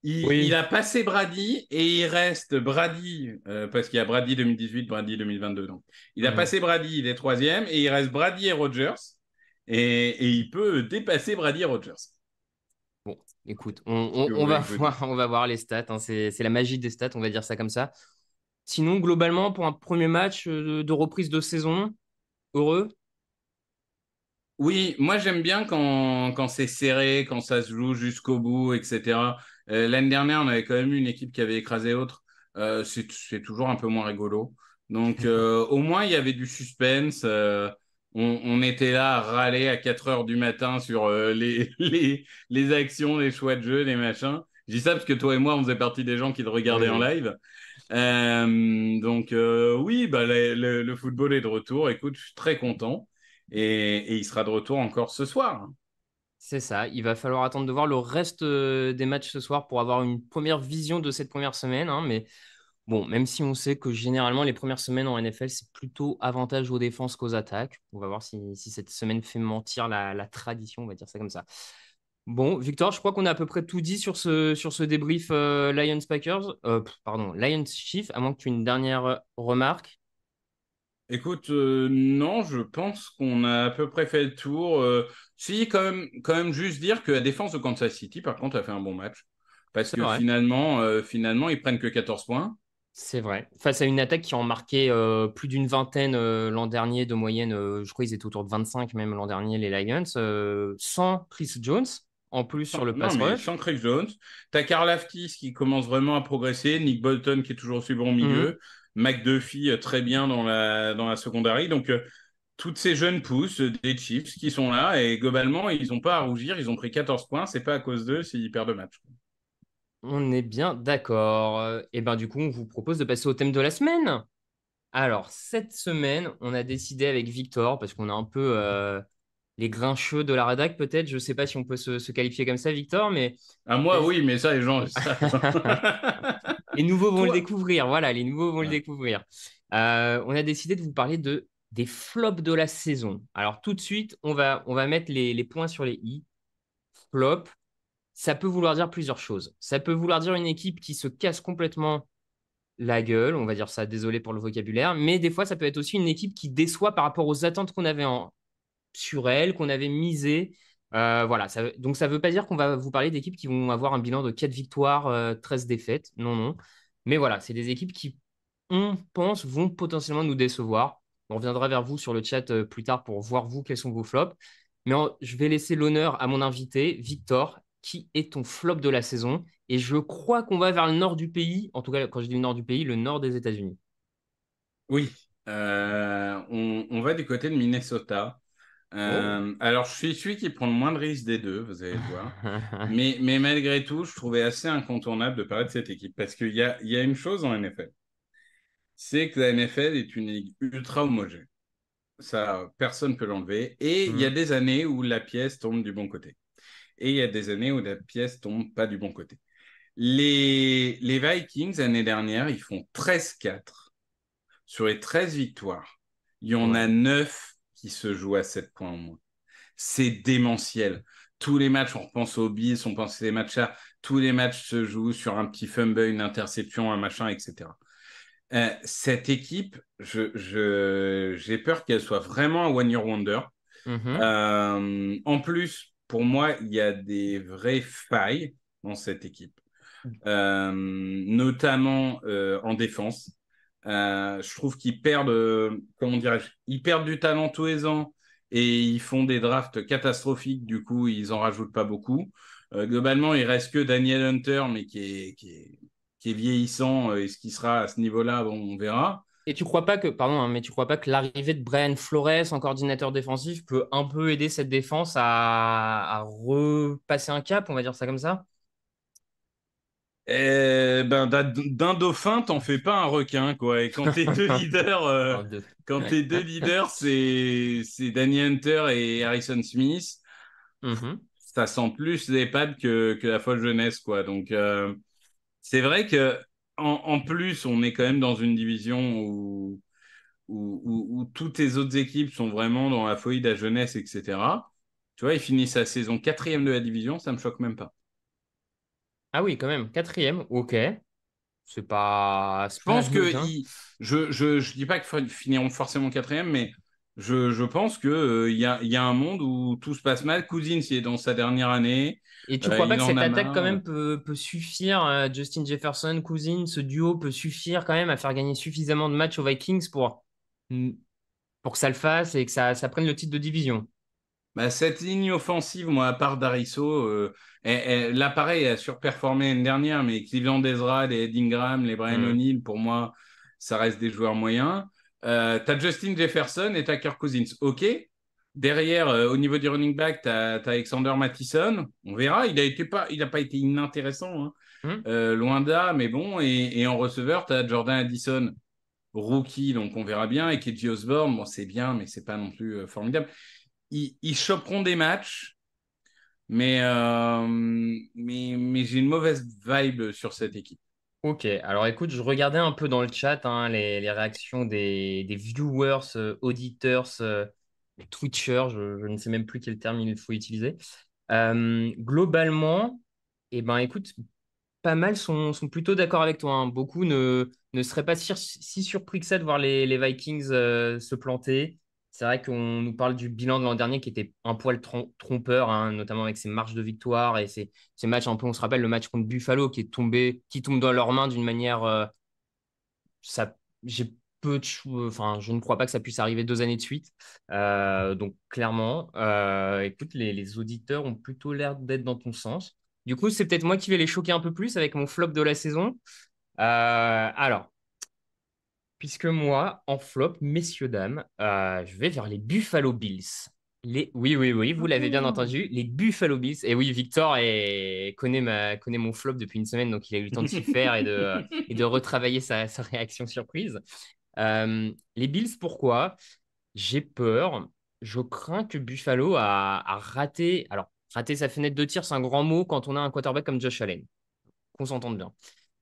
Il Oui. a passé Brady et il reste Brady, parce qu'il y a Brady 2018, Brady 2022. Donc. Il a Mhm. passé Brady, il est troisième, et il reste Brady et Rogers. Et il peut dépasser Brady et Rogers. Bon, écoute, Ce que vous on voulez va que je vous dise. voir, on va voir les stats, hein. C'est la magie des stats, on va dire ça comme ça. Sinon, globalement, pour un premier match de reprise de saison, heureux. Oui, moi j'aime bien quand c'est serré, quand ça se joue jusqu'au bout, etc. L'année dernière, on avait quand même eu une équipe qui avait écrasé l'autre. C'est toujours un peu moins rigolo. Donc au moins, il y avait du suspense. On était là à râler à 4 heures du matin sur les actions, les choix de jeu, les machins. Je dis ça parce que toi et moi, on faisait partie des gens qui le Oui, regardaient en oui. live. Donc oui, bah, le football est de retour. Écoute, je suis très content. Et il sera de retour encore ce soir. C'est ça. Il va falloir attendre de voir le reste des matchs ce soir pour avoir une première vision de cette première semaine, hein, mais bon, même si on sait que généralement les premières semaines en NFL, c'est plutôt avantage aux défenses qu'aux attaques. On va voir si cette semaine fait mentir la tradition, on va dire ça comme ça. Bon, Victor, je crois qu'on a à peu près tout dit sur ce débrief Lions-Packers. Pardon, Lions-Chiefs, à moins que tu aies une dernière remarque. Écoute, non, je pense qu'on a à peu près fait le tour. Si, quand même juste dire que la défense de Kansas City, par contre, a fait un bon match. Parce C'est que vrai. finalement, ils prennent que 14 points. C'est vrai. Face à une attaque qui en marquait plus d'une vingtaine l'an dernier de moyenne, je crois qu'ils étaient autour de 25 même l'an dernier, les Lions, sans Chris Jones, en plus sur le Non, pass mais rush. sans Chris Jones. T'as Karl Aftis qui commence vraiment à progresser. Nick Bolton qui est toujours aussi bon au Mhm. milieu. McDuffie très bien dans la secondary. Donc, toutes ces jeunes pousses des Chiefs qui sont là et globalement, ils n'ont pas à rougir. Ils ont pris 14 points. C'est pas à cause d'eux s'ils perdent le match. On est bien d'accord. Et ben du coup, on vous propose de passer au thème de la semaine. Alors, cette semaine, on a décidé avec Victor, parce qu'on a un peu les grincheux de la rédac, peut-être. Je ne sais pas si on peut se qualifier comme ça, Victor, mais À moi, oui, mais ça, les gens le savent. les nouveaux vont le Toi. découvrir. Voilà, les nouveaux vont le Ouais. découvrir. On a décidé de vous parler des flops de la saison. Alors, tout de suite, on va mettre les points sur les i. Flop, ça peut vouloir dire plusieurs choses. Ça peut vouloir dire une équipe qui se casse complètement la gueule, on va dire ça, désolé pour le vocabulaire, mais des fois, ça peut être aussi une équipe qui déçoit par rapport aux attentes qu'on avait sur elle, qu'on avait misé. Voilà, donc ça ne veut pas dire qu'on va vous parler d'équipes qui vont avoir un bilan de 4 victoires, 13 défaites. Non, non. Mais voilà, c'est des équipes qui, on pense, vont potentiellement nous décevoir. On reviendra vers vous sur le chat plus tard pour voir vous quels sont vos flops. Mais je vais laisser l'honneur à mon invité, Victor, qui est ton flop de la saison. Et je crois qu'on va vers le nord du pays, en tout cas quand je dis le nord du pays, le nord des États-Unis. Oui, on va du côté de Minnesota. Oh. Alors, je suis celui qui prend le moins de risques des deux, vous allez le voir. Mais malgré tout, je trouvais assez incontournable de parler de cette équipe parce il y a une chose en NFL, c'est que la NFL est une ligue ultra homogène. Ça, personne ne peut l'enlever. Et il y a Mhm. des années où la pièce tombe du bon côté. Et il y a des années où la pièce tombe pas du bon côté. Les Vikings, l'année dernière, ils font 13-4. Sur les 13 victoires, il y en a Ouais. 9 qui se jouent à 7 points en moins. C'est démentiel. Tous les matchs, on repense aux Bills, on pense à ces matchs-là, tous les matchs se jouent sur un petit fumble, une interception, un machin, etc. Cette équipe, j'ai peur qu'elle soit vraiment un one-year wonder. Mhm. En plus, pour moi, il y a des vraies failles dans cette équipe, notamment en défense. Je trouve qu'ils perdent, comment dirais-je, ils perdent du talent tous les ans et ils font des drafts catastrophiques. Du coup, ils en rajoutent pas beaucoup. Globalement, il reste que Daniel Hunter, mais qui est vieillissant. Et ce qui sera à ce niveau-là, bon, on verra. Et tu crois pas que, pardon, hein, mais tu crois pas que l'arrivée de Brian Flores en coordinateur défensif peut un peu aider cette défense à repasser un cap, on va dire ça comme ça? Ben, d'un dauphin, t'en fais pas un requin, quoi. Et Pardon. quand tes deux leaders, c'est Danny Hunter et Harrison Smith, Mhm. ça sent plus l'EHPAD que la folle jeunesse, quoi. Donc, c'est vrai que en plus, on est quand même dans une division où toutes les autres équipes sont vraiment dans la folie de la jeunesse, etc. Tu vois, ils finissent la saison quatrième de la division, ça me choque même pas. Ah oui, quand même, quatrième, ok. Je C'est pas pense que anodin. je dis pas qu'ils finiront forcément quatrième, mais je pense que il y a un monde où tout se passe mal. Cousins, il est dans sa dernière année, Et tu crois pas il que en cette a attaque quand marre. même peut suffire, Justin Jefferson, Cousins, ce duo peut suffire quand même à faire gagner suffisamment de matchs aux Vikings pour que ça le fasse et que ça prenne le titre de division? Bah, cette ligne offensive, moi, à part Dariso, là, pareil, elle a surperformé l'année dernière, mais Cleveland Ezra, les Ed Ingram, les Brian Hmm. O'Neill, pour moi, ça reste des joueurs moyens. T'as Justin Jefferson et t'as Kirk Cousins. OK. Derrière, au niveau du running back, t'as Alexander Mattison. On verra. Il a pas été inintéressant, hein. Hmm. Loin de là, mais bon. Et en receveur, t'as Jordan Addison, rookie, donc on verra bien. Et KJ Osborne, bon, c'est bien, mais c'est pas non plus formidable. Ils choperont des matchs, mais j'ai une mauvaise vibe sur cette équipe. Ok, alors écoute, je regardais un peu dans le chat hein, les réactions des viewers, auditeurs, Twitchers, je ne sais même plus quel terme il faut utiliser. Globalement, eh ben, écoute, pas mal sont plutôt d'accord avec toi, hein. Beaucoup ne seraient pas si surpris que ça de voir les Vikings se planter. C'est vrai qu'on nous parle du bilan de l'an dernier qui était un poil trompeur, hein, notamment avec ses marges de victoire et ces matchs un peu, on se rappelle le match contre Buffalo qui tombe dans leurs mains d'une manière, ça, j'ai enfin, je ne crois pas que ça puisse arriver 2 années de suite. Donc clairement, écoute, les auditeurs ont plutôt l'air d'être dans ton sens. Du coup, c'est peut-être moi qui vais les choquer un peu plus avec mon flop de la saison. Alors, puisque moi, en flop, messieurs, dames, je vais vers les Buffalo Bills. Oui, oui, oui, vous l'avez bien entendu, les Buffalo Bills. Et oui, Victor connaît mon flop depuis une semaine, donc il a eu le temps de s'y faire et de retravailler sa réaction surprise. Les Bills, pourquoi? J'ai peur. Je crains que Buffalo a raté. Alors, rater sa fenêtre de tir, c'est un grand mot quand on a un quarterback comme Josh Allen. Qu'on s'entende bien.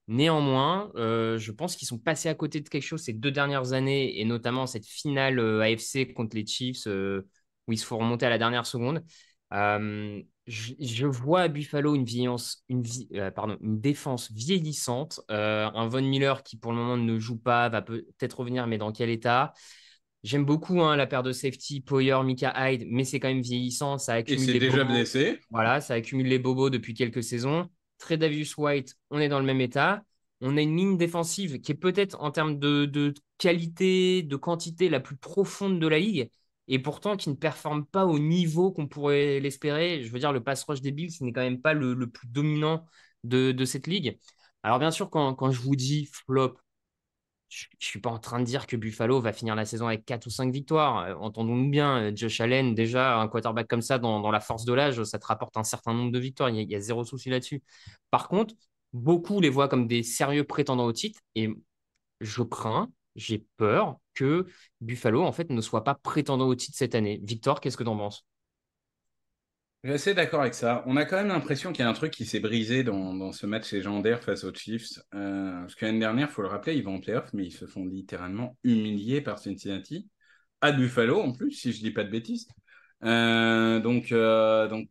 Néanmoins, je pense qu'ils sont passés à côté de quelque chose ces 2 dernières années, et notamment cette finale AFC contre les Chiefs, où ils se font remonter à la dernière seconde. Je vois à Buffalo une défense vieillissante, un Von Miller qui pour le moment ne joue pas, va peut-être revenir, mais dans quel état? J'aime beaucoup hein, la paire de safety, Poyer, Micah Hyde, mais c'est quand même vieillissant, ça Et accumule c'est les déjà bobos. blessé. Voilà, ça accumule les bobos depuis quelques saisons. Tredavious White, on est dans le même état. On a une ligne défensive qui est peut-être en termes de qualité, de quantité la plus profonde de la ligue, et pourtant qui ne performe pas au niveau qu'on pourrait l'espérer. Je veux dire, le pass rush des Bills, ce n'est quand même pas le plus dominant de cette ligue. Alors bien sûr, quand je vous dis flop, je ne suis pas en train de dire que Buffalo va finir la saison avec 4 ou 5 victoires. Entendons-nous bien, Josh Allen, déjà, un quarterback comme ça, dans la force de l'âge, ça te rapporte un certain nombre de victoires. Il y a zéro souci là-dessus. Par contre, beaucoup les voient comme des sérieux prétendants au titre. Et je crains, j'ai peur que Buffalo, en fait, ne soit pas prétendant au titre cette année. Victor, qu'est-ce que tu en penses? Je suis assez d'accord avec ça. On a quand même l'impression qu'il y a un truc qui s'est brisé dans ce match légendaire face aux Chiefs. Parce que l'année dernière, il faut le rappeler, ils vont en playoff, mais ils se font littéralement humilier par Cincinnati. À Buffalo, en plus, si je dis pas de bêtises. Donc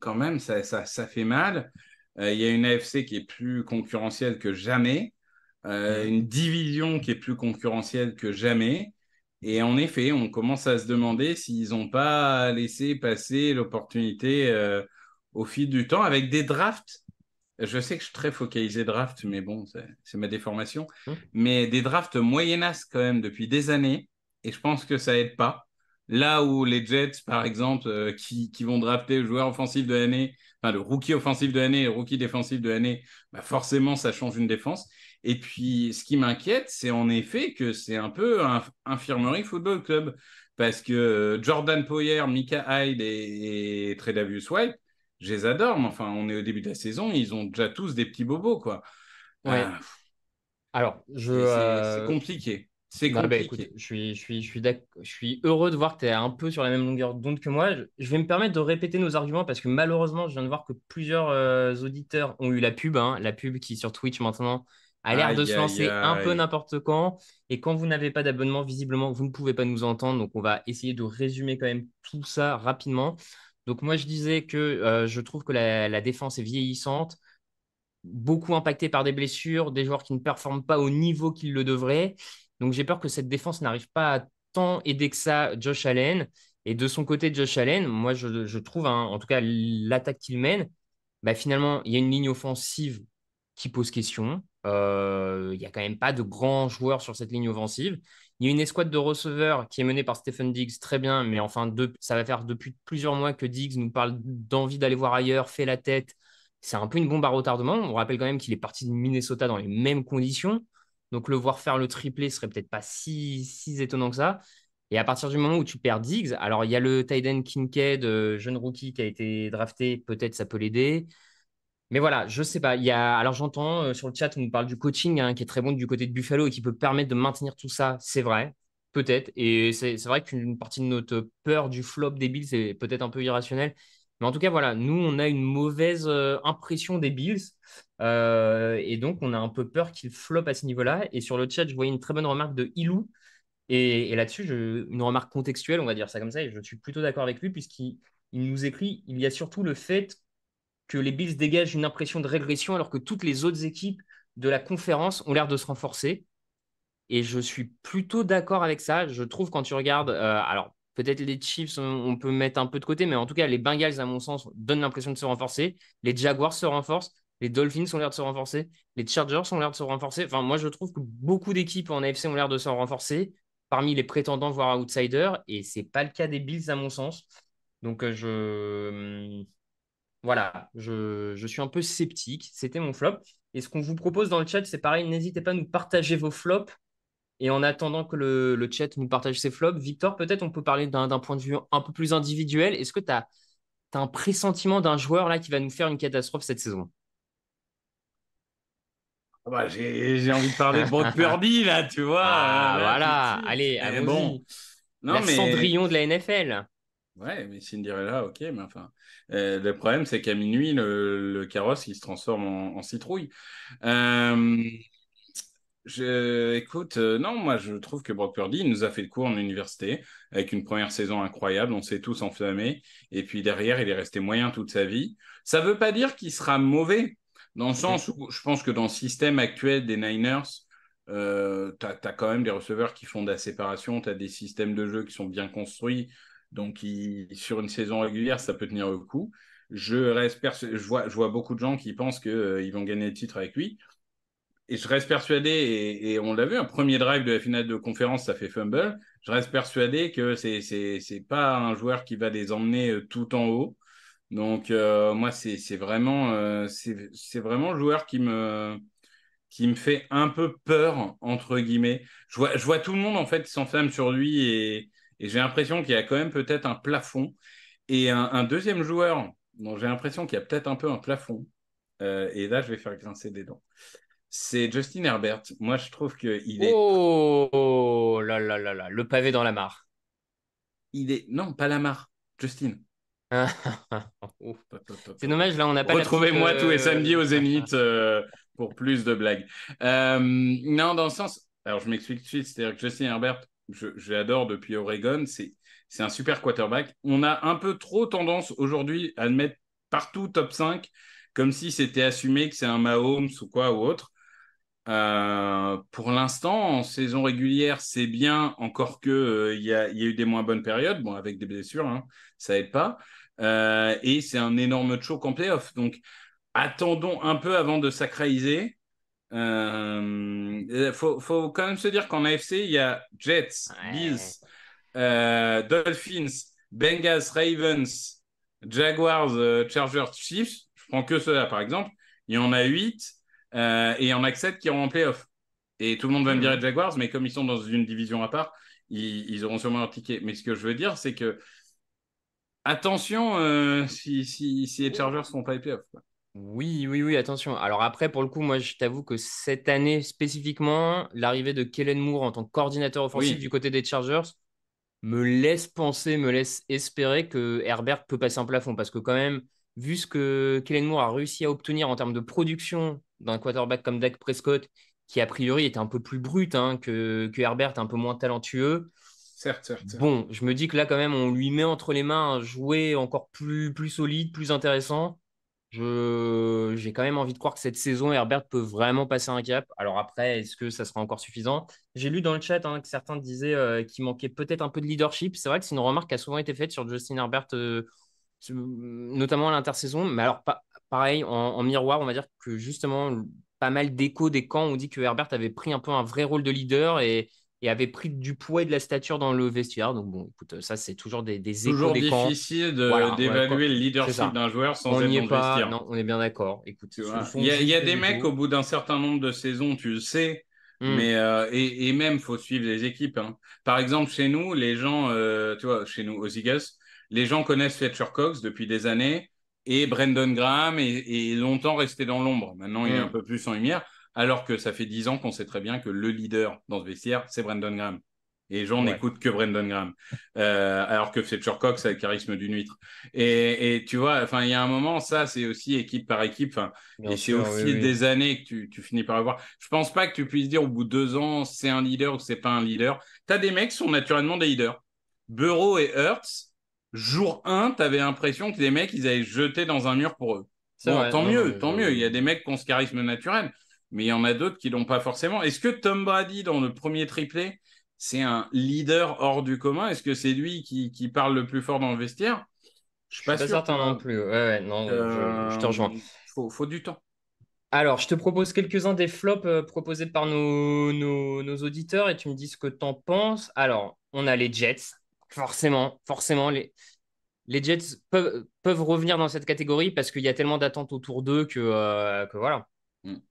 quand même, ça fait mal. Il y a une AFC qui est plus concurrentielle que jamais. Hmm. Une division qui est plus concurrentielle que jamais. Et en effet, on commence à se demander s'ils n'ont pas laissé passer l'opportunité au fil du temps avec des drafts. Je sais que je suis très focalisé draft, mais bon, c'est ma déformation. Hmm. Mais des drafts moyennas quand même depuis des années, et je pense que ça aide pas. Là où les Jets, par exemple, qui vont drafter le joueur offensif de l'année, enfin le rookie offensif de l'année et le rookie défensif de l'année, bah forcément, ça change une défense. Et puis, ce qui m'inquiète, c'est en effet que c'est un peu un infirmerie football club. Parce que Jordan Poyer, Micah Hyde et Tredavious White, je les adore, mais enfin, on est au début de la saison, ils ont déjà tous des petits bobos, quoi. Ouais. Euh, Alors, c'est compliqué. C'est bah, écoute, compliqué. je suis heureux de voir que tu es un peu sur la même longueur d'onde que moi. Je vais me permettre de répéter nos arguments parce que malheureusement, je viens de voir que plusieurs auditeurs ont eu la pub, hein, la pub qui sur Twitch maintenant a l'air de Aïe, se aïe, lancer un peu aïe. n'importe quand. Et quand vous n'avez pas d'abonnement, visiblement, vous ne pouvez pas nous entendre. Donc, on va essayer de résumer quand même tout ça rapidement. Donc, moi, je disais que je trouve que la défense est vieillissante, beaucoup impacté par des blessures, des joueurs qui ne performent pas au niveau qu'ils le devraient. Donc j'ai peur que cette défense n'arrive pas à tant aider que ça Josh Allen. Et de son côté, Josh Allen, moi je trouve, hein, en tout cas l'attaque qu'il mène, bah, finalement, il y a une ligne offensive qui pose question. Il n'y a quand même pas de grands joueurs sur cette ligne offensive. Il y a une escouade de receveurs qui est menée par Stephen Diggs, très bien, mais enfin, ça va faire depuis plusieurs mois que Diggs nous parle d'envie d'aller voir ailleurs, fait la tête. C'est un peu une bombe à retardement. On rappelle quand même qu'il est parti de Minnesota dans les mêmes conditions. Donc, le voir faire le triplé serait peut-être pas si étonnant que ça. Et à partir du moment où tu perds Diggs, alors il y a le tight end Kincaid, jeune rookie qui a été drafté, peut-être ça peut l'aider. Mais voilà, je sais pas. Alors j'entends sur le chat, on nous parle du coaching hein, qui est très bon du côté de Buffalo et qui peut permettre de maintenir tout ça. C'est vrai, peut-être. Et c'est vrai qu'une partie de notre peur du flop des Bills est peut-être un peu irrationnelle. Mais en tout cas, voilà, nous, on a une mauvaise impression des Bills. Et donc, on a un peu peur qu'ils flopent à ce niveau-là. Et sur le chat, je voyais une très bonne remarque de Ilou. Et là-dessus, une remarque contextuelle, on va dire ça comme ça, et je suis plutôt d'accord avec lui, puisqu'il nous écrit, il y a surtout le fait que les Bills dégagent une impression de régression alors que toutes les autres équipes de la conférence ont l'air de se renforcer. Et je suis plutôt d'accord avec ça. Je trouve quand tu regardes, alors peut-être les Chiefs, on peut mettre un peu de côté, mais en tout cas, les Bengals, à mon sens, donnent l'impression de se renforcer. Les Jaguars se renforcent. Les Dolphins ont l'air de se renforcer. Les Chargers ont l'air de se renforcer. Enfin, moi, je trouve que beaucoup d'équipes en AFC ont l'air de se renforcer parmi les prétendants, voire outsiders. Et ce n'est pas le cas des Bills, à mon sens. Donc, voilà, je suis un peu sceptique. C'était mon flop. Et ce qu'on vous propose dans le chat, c'est pareil. N'hésitez pas à nous partager vos flops. Et en attendant que le chat nous partage ses flops, Victor, peut-être on peut parler d'un point de vue un peu plus individuel. Est-ce que tu as un pressentiment d'un joueur là qui va nous faire une catastrophe cette saison? Ah bah, j'ai envie de parler de Brock Purdy, là, tu vois, Ah, là, tout de voilà. suite. Allez, Mais bon, allons-y. non, La mais Cendrillon de la NFL. ouais, mais Cinderella, ok, mais enfin, le problème, c'est qu'à minuit, le carrosse, il se transforme en citrouille. Euh, écoute, non, moi, je trouve que Brock Purdy, il nous a fait le coup en université, avec une première saison incroyable, on s'est tous enflammés, et puis derrière, il est resté moyen toute sa vie. Ça veut pas dire qu'il sera mauvais, dans le Mhm. sens où je pense que dans le système actuel des Niners, t'as quand même des receveurs qui font de la séparation, t'as des systèmes de jeu qui sont bien construits, donc sur une saison régulière, ça peut tenir le coup. Je vois beaucoup de gens qui pensent qu'ils vont gagner le titre avec lui. Et je reste persuadé, et on l'a vu, un premier drive de la finale de conférence, ça fait fumble. Je reste persuadé que c'est pas un joueur qui va les emmener tout en haut. Donc, moi, c'est vraiment le joueur qui me fait un peu peur, entre guillemets. Je vois tout le monde, en fait, qui s'enflamme sur lui, et j'ai l'impression qu'il y a quand même peut-être un plafond. Et un deuxième joueur dont j'ai l'impression qu'il y a peut-être un peu un plafond, et là, je vais faire grincer des dents. C'est Justin Herbert. Moi, je trouve Oh là là là là, le pavé dans la mare. non, pas Lamar, Justin. Ouf. Hop, hop, hop, C'est hop, hop. dommage, là, on n'a pas la petite. Retrouvez-moi tous les samedis au Zénith pour plus de blagues. Non, dans le sens. Alors, je m'explique tout de suite. C'est-à-dire que Justin Herbert, je l'adore depuis Oregon. C'est un super quarterback. On a un peu trop tendance aujourd'hui à le mettre partout top 5, comme si c'était assumé que c'est un Mahomes ou quoi ou autre. Pour l'instant, en saison régulière, c'est bien, encore que il y a eu des moins bonnes périodes, bon, avec des blessures, hein, ça aide pas. Et c'est un énorme choc en playoff. Donc, attendons un peu avant de sacraliser. Faut quand même se dire qu'en AFC, il y a Jets, Ouais. Bills, Dolphins, Bengals, Ravens, Jaguars, Chargers, Chiefs. Je prends que ceux-là, par exemple. Il y en a 8 et il y en a que 7 qui iront en playoff. Et tout le monde va me dire les Hmm. Jaguars, mais comme ils sont dans une division à part, ils auront sûrement leur ticket. Mais ce que je veux dire, c'est que attention si les Chargers font pas les playoffs, quoi. Oui, oui, oui, attention. Alors après, pour le coup, moi, je t'avoue que cette année spécifiquement, l'arrivée de Kellen Moore en tant que coordinateur offensif du Oui, côté des Chargers me laisse penser, me laisse espérer que Herbert peut passer un plafond. Parce que quand même, vu ce que Kellen Moore a réussi à obtenir en termes de production d'un quarterback comme Dak Prescott, qui a priori était un peu plus brut hein, que Herbert, un peu moins talentueux, certes, certes, certes. bon, je me dis que là, quand même, on lui met entre les mains un jouet encore plus solide, plus intéressant. J'ai quand même envie de croire que cette saison, Herbert peut vraiment passer un cap. Alors après, est-ce que ça sera encore suffisant? J'ai lu dans le chat hein, que certains disaient qu'il manquait peut-être un peu de leadership. C'est vrai que c'est une remarque qui a souvent été faite sur Justin Herbert, notamment à l'intersaison. Mais alors, pareil, en miroir, on va dire que justement, pas mal d'échos des camps. On dit que Herbert avait pris un peu un vrai rôle de leader et avait pris du poids et de la stature dans le vestiaire. Donc bon, écoute, ça c'est toujours des échos Toujours des camps. difficile Voilà, ouais, d'évaluer le c'est leadership ça. d'un joueur Quand sans on être n'y est dans le pas, vestiaire. non, on est bien d'accord. Écoute, Tu ce vois. sont Il y a juste des des mecs, au échos. bout d'un certain nombre de saisons, tu le sais, Hmm, mais et même, faut suivre les équipes, hein. Par exemple, chez nous, les gens, tu vois, chez nous, aux Eagles, les gens connaissent Fletcher Cox depuis des années et Brandon Graham est longtemps resté dans l'ombre. Maintenant, il est un hmm. peu plus en lumière, alors que ça fait 10 ans qu'on sait très bien que le leader dans ce vestiaire, c'est Brandon Graham. Et les gens Ouais, n'écoutent que Brandon Graham, alors que Fletcher Cox a le charisme d'une huître. Et tu vois, enfin, il y a un moment, ça, c'est aussi équipe par équipe. Enfin, bien et c'est sûr, au oui, fil oui. des années que tu finis par avoir. Je pense pas que tu puisses dire au bout de 2 ans, c'est un leader ou c'est pas un leader. Tu as des mecs qui sont naturellement des leaders. Burrow et Hurts, jour 1, tu avais l'impression que les mecs, ils avaient jeté dans un mur pour eux. C'est Bon, vrai. Non, non, mais tant mieux. Il y a des mecs qui ont ce charisme naturel, mais il y en a d'autres qui l'ont pas forcément. Est-ce que Tom Brady, dans le premier triplé, c'est un leader hors du commun? Est-ce que c'est lui qui parle le plus fort dans le vestiaire? Je suis je suis pas pas sûr, tu certain non vois. plus. Ouais, ouais, non, je te rejoins. Faut du temps. Alors, je te propose quelques-uns des flops proposés par nos auditeurs et tu me dis ce que tu en penses. Alors, on a les Jets. Forcément, les Jets peuvent revenir dans cette catégorie parce qu'il y a tellement d'attentes autour d'eux que voilà.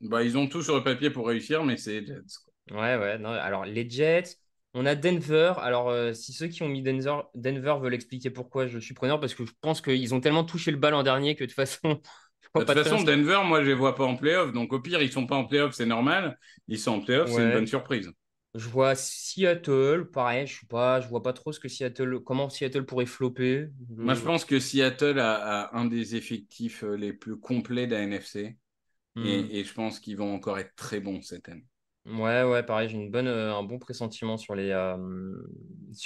Bah, ils ont tout sur le papier pour réussir, mais c'est Jets, quoi. Ouais, ouais. Non, alors, les Jets, on a Denver. Alors, si ceux qui ont mis Denver veulent expliquer pourquoi, je suis preneur parce que je pense qu'ils ont tellement touché le bal en dernier que de toute façon, je Bah, vois de pas toute très bien façon, Denver, moi, je les vois pas en playoff. Donc, au pire, ils sont pas en playoff, c'est normal. Ils sont en playoff, c'est une bonne Ouais. surprise. Je vois Seattle, pareil, je vois pas trop comment Seattle pourrait flopper. Moi, je pense que Seattle a un des effectifs les plus complets de la NFC. Hmm. Et je pense qu'ils vont encore être très bons cette année. Ouais, ouais, pareil, j'ai un bon pressentiment sur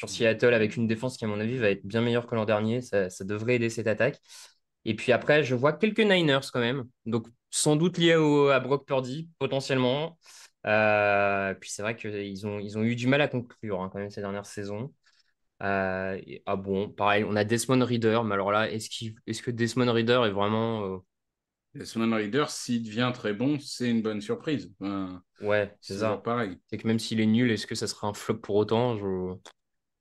Seattle avec une défense qui, à mon avis, va être bien meilleure que l'an dernier. Ça devrait aider cette attaque. Et puis après, je vois quelques Niners quand même. Donc, sans doute liés à Brock Purdy, potentiellement. Puis c'est vrai ils ont eu du mal à conclure quand même ces dernières saisons. Ah bon, pareil, on a Desmond Reader, mais alors là, est-ce que Desmond Reader est vraiment. Desmond Ridder, s'il devient très bon, c'est une bonne surprise. Enfin, Ouais, c'est c'est toujours ça. pareil. C'est que même s'il est nul, est-ce que ça sera un flop pour autant?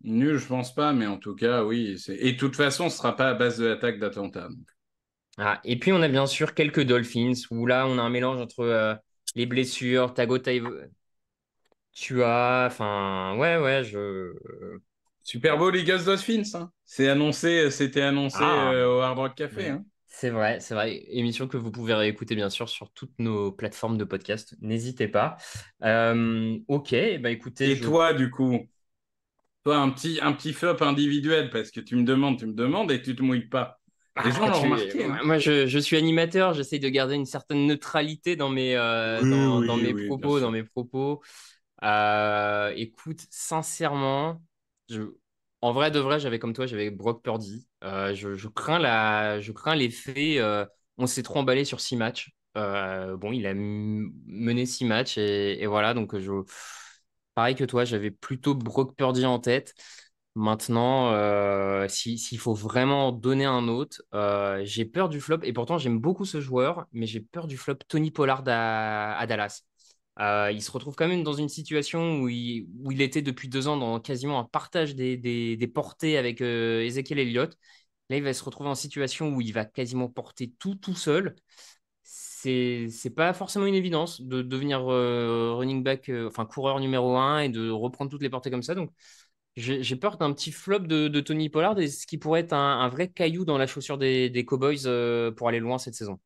Nul, je pense pas, mais en tout cas, oui. Et de toute façon, ce sera pas à base de l'attaque d'Atlanta. Ah, et puis on a bien sûr quelques Dolphins où là, on a un mélange entre les blessures, enfin, ouais, ouais, Super Bowl Eagles Dolphins, hein. C'est annoncé, c'était annoncé Ah, au Hard Rock Café, ouais. hein. C'est vrai. Émission que vous pouvez réécouter bien sûr sur toutes nos plateformes de podcast. N'hésitez pas. Ok, bah écoutez, Et toi, du coup, toi, un petit flop individuel, parce que tu me demandes et tu te mouilles pas. Les gens l'ont remarqué, hein. Moi, je suis animateur, j'essaye de garder une certaine neutralité Oui, oui, oui, bien dans sûr. mes propos. Écoute, sincèrement, je, en vrai de vrai, j'avais comme toi, j'avais Brock Purdy. Je crains l'effet. On s'est trop emballé sur 6 matchs. Bon, il a mené 6 matchs et voilà. Donc, pareil que toi, j'avais plutôt Brock Purdy en tête. Maintenant, s'il faut vraiment donner un autre, j'ai peur du flop. Et pourtant, j'aime beaucoup ce joueur, mais j'ai peur du flop Tony Pollard à Dallas. Il se retrouve quand même dans une situation où il était depuis 2 ans dans quasiment un partage des portées avec Ezekiel Elliott. Là, il va se retrouver en situation où il va quasiment porter tout seul. C'est pas forcément une évidence de devenir running back, enfin coureur numéro 1 et de reprendre toutes les portées comme ça. Donc, j'ai peur d'un petit flop de Tony Pollard et ce qui pourrait être un vrai caillou dans la chaussure des Cowboys pour aller loin cette saison.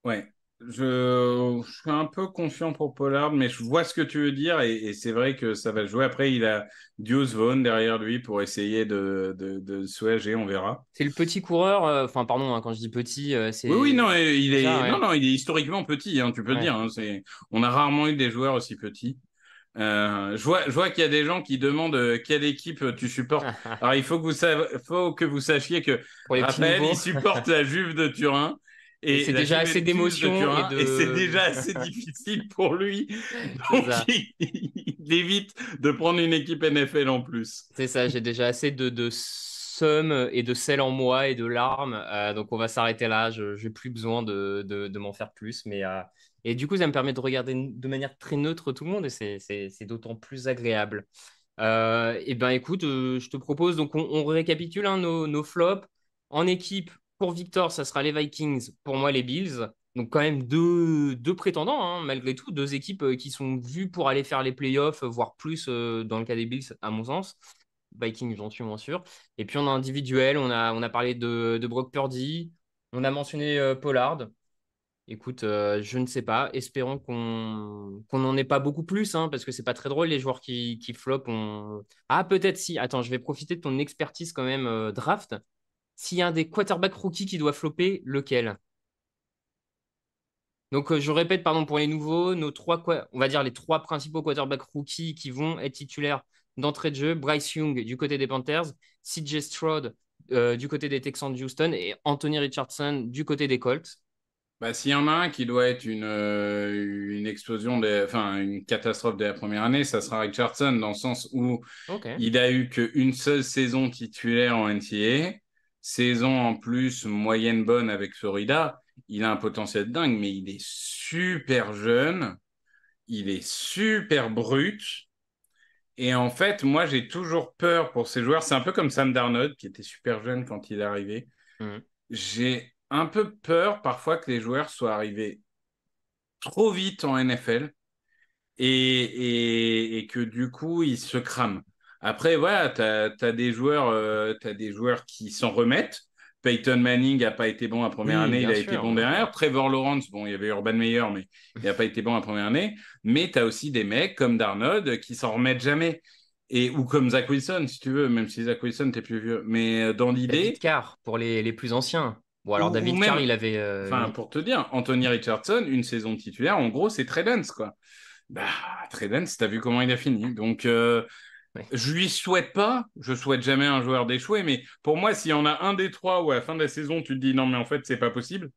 Ouais, je suis un peu confiant pour Pollard, mais je vois ce que tu veux dire et c'est vrai que ça va jouer. Après, il a Deuce Vaughn derrière lui pour essayer de soulager, on verra. C'est le petit coureur, enfin pardon, hein, quand je dis petit, Oui, oui, non, c'est ça, non, ouais. non, il est historiquement petit, hein, tu peux le Ouais. dire, hein, on a rarement eu des joueurs aussi petits. Je vois qu'il y a des gens qui demandent quelle équipe tu supportes. Alors, faut que vous sachiez que Pour les petits Raphaël, nouveaux. il supporte la Juve de Turin Et et c'est la déjà assez Juventus de d'émotion et Turin, et c'est de. déjà assez difficile pour lui. C'est Donc, ça. il évite de prendre une équipe NFL en plus. C'est ça, j'ai déjà assez de seum et de sel en moi et de larmes. Donc on va s'arrêter là. Je n'ai plus besoin de m'en faire plus. Et du coup, ça me permet de regarder de manière très neutre tout le monde et c'est d'autant plus agréable. Et ben écoute, je te propose, donc on récapitule hein, nos flops. En équipe, pour Victor, ça sera les Vikings, pour moi les Bills. Donc quand même deux prétendants, hein, malgré tout, deux équipes qui sont vues pour aller faire les playoffs, voire plus dans le cas des Bills, à mon sens. Vikings, j'en suis moins sûr. Et puis en individuel, on a parlé de Brock Purdy, on a mentionné Pollard. Écoute, je ne sais pas. Espérons qu'on n'en ait pas beaucoup plus, hein, parce que c'est pas très drôle les joueurs qui flopent. Ah, peut-être si. Attends, je vais profiter de ton expertise quand même draft. S'il y a un des quarterbacks rookies qui doit flopper, lequel? Donc, je répète, pardon, pour les nouveaux, on va dire les trois principaux quarterbacks rookies qui vont être titulaires d'entrée de jeu. Bryce Young du côté des Panthers, CJ Stroud du côté des Texans de Houston et Anthony Richardson du côté des Colts. Bah, s'il y en a un qui doit être une explosion, enfin une catastrophe dès la première année, ça sera Richardson, dans le sens où Ok. il a eu qu'une seule saison titulaire en NCAA, saison en plus moyenne bonne avec Florida. Il a un potentiel dingue, mais il est super jeune, il est super brut. Et en fait, moi, j'ai toujours peur pour ces joueurs. C'est un peu comme Sam Darnold, qui était super jeune quand il est arrivé. Mhm. J'ai un peu peur parfois que les joueurs soient arrivés trop vite en NFL et que du coup, ils se crament. Après, voilà, t'as des joueurs qui s'en remettent. Peyton Manning n'a pas été bon la première Oui, année, il bien a été sûr, bon bien derrière. sûr. Trevor Lawrence, bon, il y avait Urban Meyer, mais il n'a pas été bon la première année. Mais tu as aussi des mecs comme Darnold qui s'en remettent jamais. Ou comme Zach Wilson, si tu veux, même si Zach Wilson, t'es plus vieux. Mais dans David l'idée, Carr pour les plus anciens. Bon, alors ou David Carr, même, il avait. enfin, pour te dire, Anthony Richardson, une saison de titulaire, en gros, c'est Trey Lance, quoi. Bah, Trey Lance, t'as vu comment il a fini. Donc, Ouais. je lui souhaite pas, je souhaite jamais un joueur d'échouer, mais pour moi, s'il y en a un des trois où à la fin de la saison, tu te dis non, mais en fait, c'est pas possible,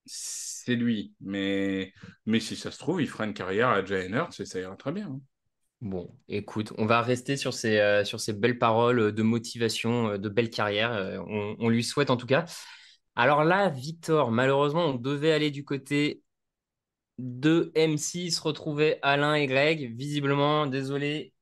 c'est lui. Mais si ça se trouve, il fera une carrière à Jalen Hurts et ça ira très bien, hein. Bon, écoute, on va rester sur ces belles paroles de motivation, de belle carrière. On lui souhaite en tout cas. Alors là, Victor, malheureusement, on devait aller du côté de MC, se retrouver Alain et Greg. Visiblement, désolé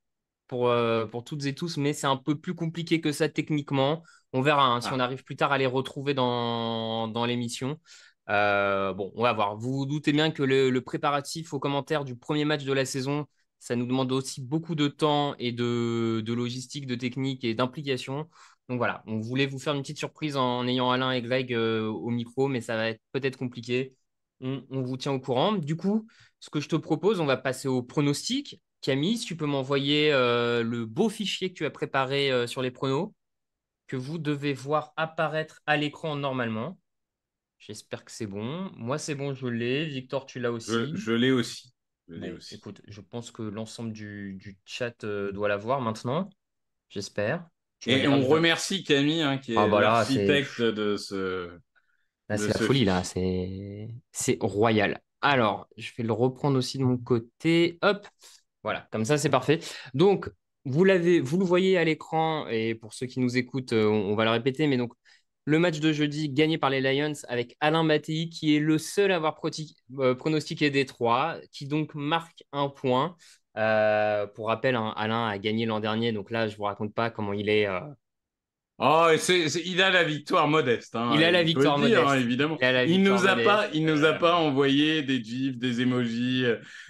pour toutes et tous, mais c'est un peu plus compliqué que ça techniquement. On verra hein, si on Ah, arrive plus tard à les retrouver dans l'émission. Bon, on va voir. Vous vous doutez bien que le préparatif aux commentaires du premier match de la saison, ça nous demande aussi beaucoup de temps et de logistique, de technique et d'implication. Donc voilà, on voulait vous faire une petite surprise en ayant Alain et Greg au micro, mais ça va être peut-être compliqué. On vous tient au courant. Du coup, ce que je te propose, on va passer au pronostic. Camille, si tu peux m'envoyer le beau fichier que tu as préparé sur les pronos, que vous devez voir apparaître à l'écran normalement. J'espère que c'est bon. Moi, c'est bon, je l'ai. Victor, tu l'as aussi. je l'ai aussi. Je l'ai Bon, aussi. écoute, je pense que l'ensemble du chat doit l'avoir maintenant. J'espère. Je Et regarde. on remercie Camille, hein, qui Ah est bah là, l'architecte là, de c'est la ce folie, là. fichier. C'est royal. Alors, je vais le reprendre aussi de mon côté. Hop. Voilà, comme ça c'est parfait. Donc, vous le voyez à l'écran, et pour ceux qui nous écoutent, on va le répéter, mais donc le match de jeudi gagné par les Lions avec Alain Mattei, qui est le seul à avoir pronostiqué des trois, qui donc marque un point. Pour rappel, hein, Alain a gagné l'an dernier, donc là, je vous raconte pas comment il est. Oh, il a la victoire modeste, Il hein, a la il faut le victoire dire, hein, modeste. évidemment. Il a la victoire modeste. Il nous a pas envoyé des gifs, des emojis,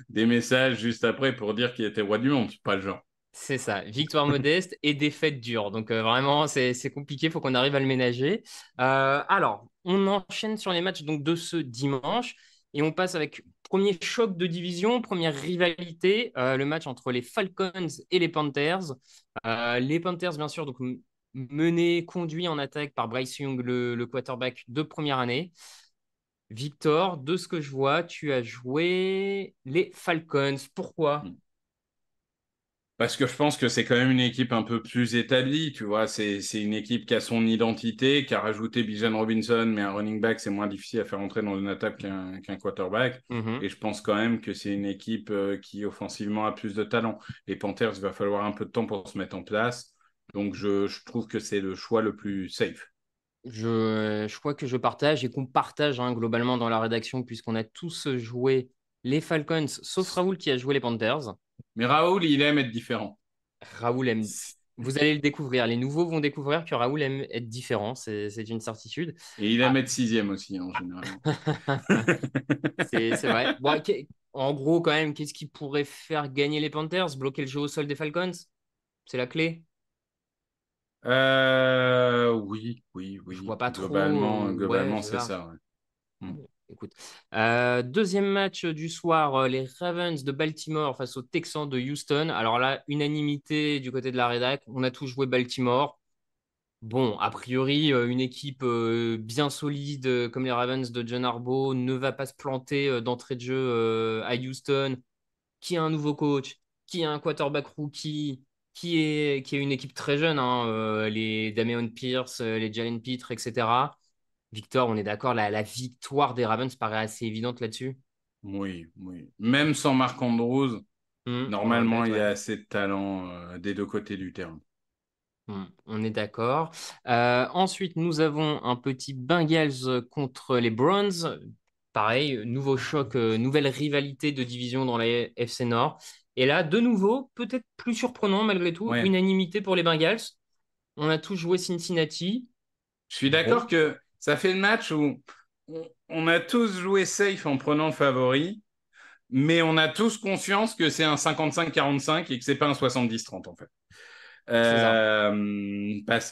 des messages juste après pour dire qu'il était roi du monde, pas le genre. C'est ça, victoire modeste et défaite dure. Donc vraiment, c'est compliqué, il faut qu'on arrive à le ménager. Alors, on enchaîne sur les matchs donc, de ce dimanche et on passe avec premier choc de division, première rivalité, le match entre les Falcons et les Panthers. Les Panthers, bien sûr, donc menés, conduits en attaque par Bryce Young, le quarterback de première année. Victor, de ce que je vois, tu as joué les Falcons. Pourquoi? Parce que je pense que c'est quand même une équipe un peu plus établie, tu vois. C'est une équipe qui a son identité, qui a rajouté Bijan Robinson, mais un running back, c'est moins difficile à faire entrer dans une attaque qu'un quarterback. Mhm. Et je pense quand même que c'est une équipe qui offensivement a plus de talent. Les Panthers, il va falloir un peu de temps pour se mettre en place. Donc je trouve que c'est le choix le plus safe. Je crois que je partage et qu'on partage hein, globalement dans la rédaction, puisqu'on a tous joué les Falcons, sauf Raoul qui a joué les Panthers. Mais Raoul, il aime être différent. Raoul aime. Vous allez le découvrir. Les nouveaux vont découvrir que Raoul aime être différent. C'est une certitude. Et il Ah, aime être sixième aussi, en général. c'est vrai. Bon, en gros, quand même, qu'est-ce qui pourrait faire gagner les Panthers? Bloquer le jeu au sol des Falcons? C'est la clé? Oui, oui, Je oui. vois pas trop. Ouais, Globalement, c'est c'est ça. ça. Ouais. Mm. Bon, écoute. Deuxième match du soir, les Ravens de Baltimore face aux Texans de Houston. Alors là, unanimité du côté de la rédac. On a tous joué Baltimore. Bon, a priori, une équipe bien solide comme les Ravens de John Harbaugh ne va pas se planter d'entrée de jeu à Houston, qui a un nouveau coach, qui a un quarterback rookie, qui est une équipe très jeune, hein, les Dameon Pierce, les Jalen Pitre, etc. Victor, on est d'accord, la victoire des Ravens paraît assez évidente là-dessus. Oui, oui. Même sans Marc Andrews, On le normalement, répète, il y ouais. a assez de talent des deux côtés du terrain. On est d'accord. Ensuite, nous avons un petit Bengals contre les Browns. Pareil, nouveau choc, nouvelle rivalité de division dans la FC Nord. Et là, de nouveau, peut-être plus surprenant malgré tout, Ouais. unanimité pour les Bengals. On a tous joué Cincinnati. Je suis d'accord Bon, que ça fait le match où on a tous joué safe en prenant le favori, mais on a tous conscience que c'est un 55-45 et que c'est pas un 70-30 en fait. c'est ça. Parce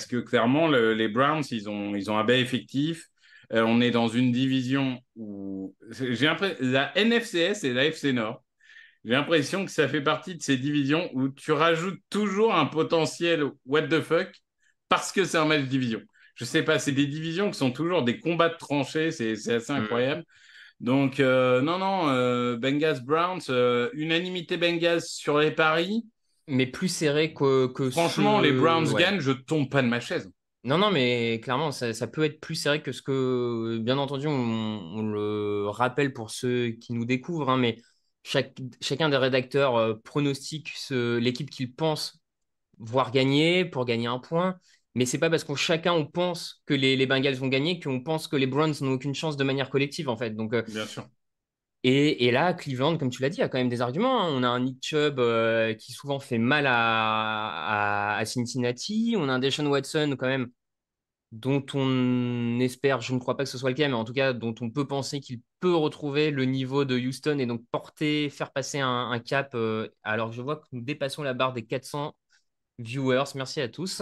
que clairement, les Browns, ils ont un bel effectif. On est dans une division où j'ai l'impression la NFCS et la FC Nord. J'ai l'impression que ça fait partie de ces divisions où tu rajoutes toujours un potentiel what the fuck parce que c'est un match division. Je sais pas, c'est des divisions qui sont toujours des combats de tranchées, c'est assez Hmm. incroyable. Donc, non, non, Bengals Browns, unanimité Bengals sur les paris. Mais plus serré que Franchement, les ce. Browns Ouais. gagnent, je tombe pas de ma chaise. Non, non, mais clairement, ça peut être plus serré que ce que, bien entendu, on le rappelle pour ceux qui nous découvrent, hein, mais chacun des rédacteurs pronostique l'équipe qu'il pense voir gagner pour gagner un point. Mais c'est pas parce qu'on chacun on pense que les Bengals vont gagner qu'on pense que les Browns n'ont aucune chance de manière collective, en fait. Donc, Bien sûr. et là, Cleveland, comme tu l'as dit, a quand même des arguments, hein. On a un Nick Chubb qui souvent fait mal à Cincinnati. On a un Deshaun Watson quand même dont on espère, je ne crois pas que ce soit le cas, mais en tout cas dont on peut penser qu'il peut retrouver le niveau de Houston et donc faire passer un cap. Alors je vois que nous dépassons la barre des 400 viewers. Merci à tous.